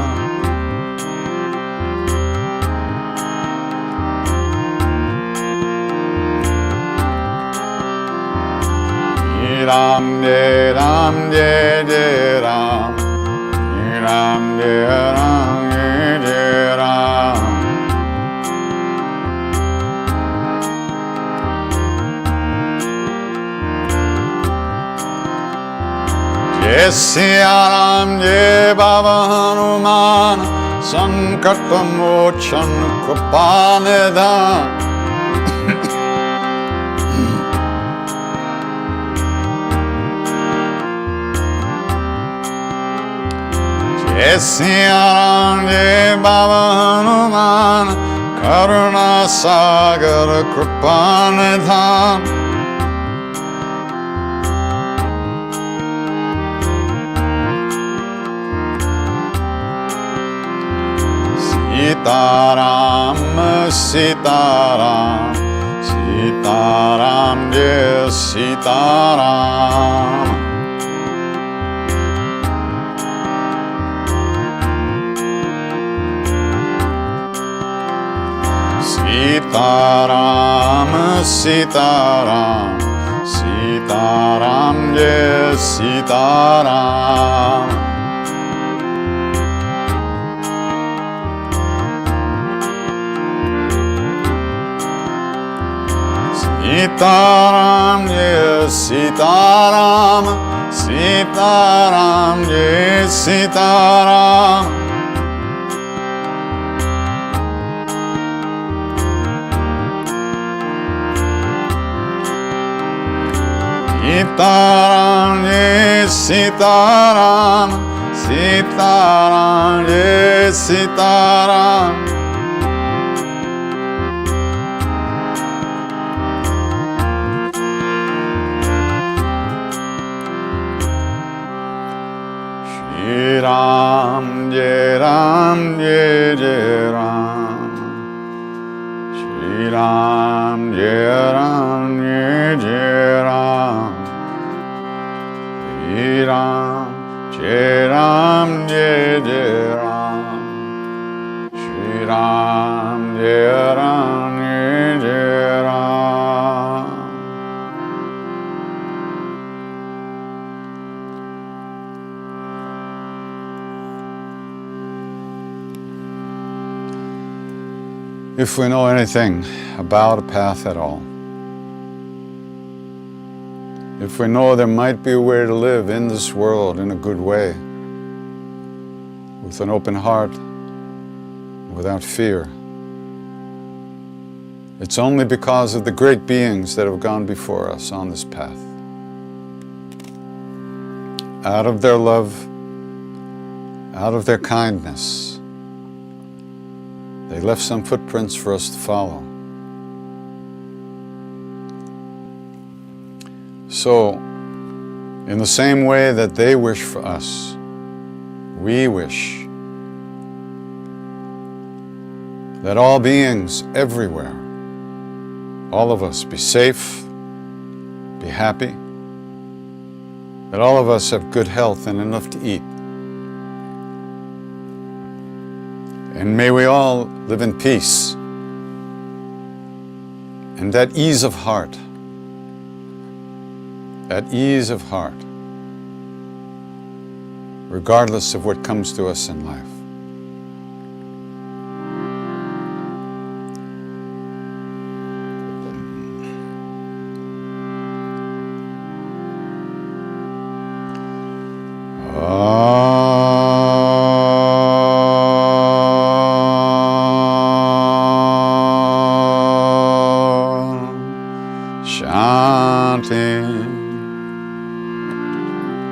Shri Ram, Jai Ram, Jai Jai Ram. Shri Ram, Jai Ram, Jai Jai Ram. Jai Siya Ram, Jai Baba Hanuman, Sankat Mochan Kripanidhan. Jai Siya Ram, Jai Baba Hanuman, Karuna Sagar Kripanidhan. Sitaram, Sitaram, Sitaram, Jai Sitaram. Sitaram, Sitaram, Sitaram, Jai Sitaram. Sitaram, Jai Sitaram, Sitaram, Jai Sitaram. Sitaram, Jai Sitaram, Sitaram, Jai Sitaram. Shri Ram, Jai Ram, Jai Jai Ram. Shri Ram, Jai Ram, Jai Jai Ram. Shri Ram, Jai Ram, Jai Jai Ram. Shri Ram, Jai Ram, Jai Jai Ram. If we know anything about a path at all, if we know there might be a way to live in this world in a good way, with an open heart, without fear, it's only because of the great beings that have gone before us on this path. Out of their love, out of their kindness, they left some footprints for us to follow. So, in the same way that they wish for us, we wish that all beings everywhere, all of us, be safe, be happy, that all of us have good health and enough to eat. And may we all live in peace and that ease of heart, regardless of what comes to us in life. Chanting,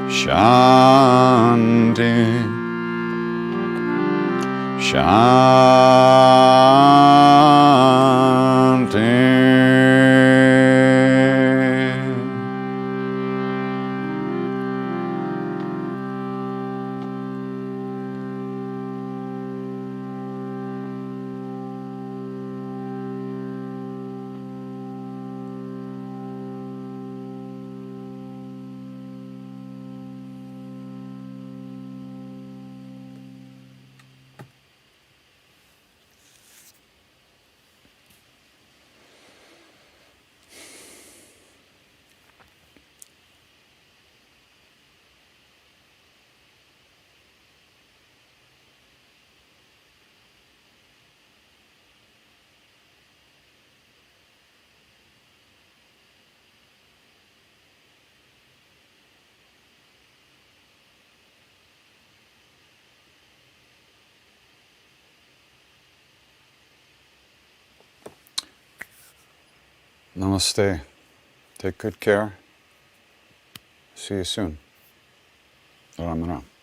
chanting, chanting. Namaste. Take good care. See you soon. Ram Ram.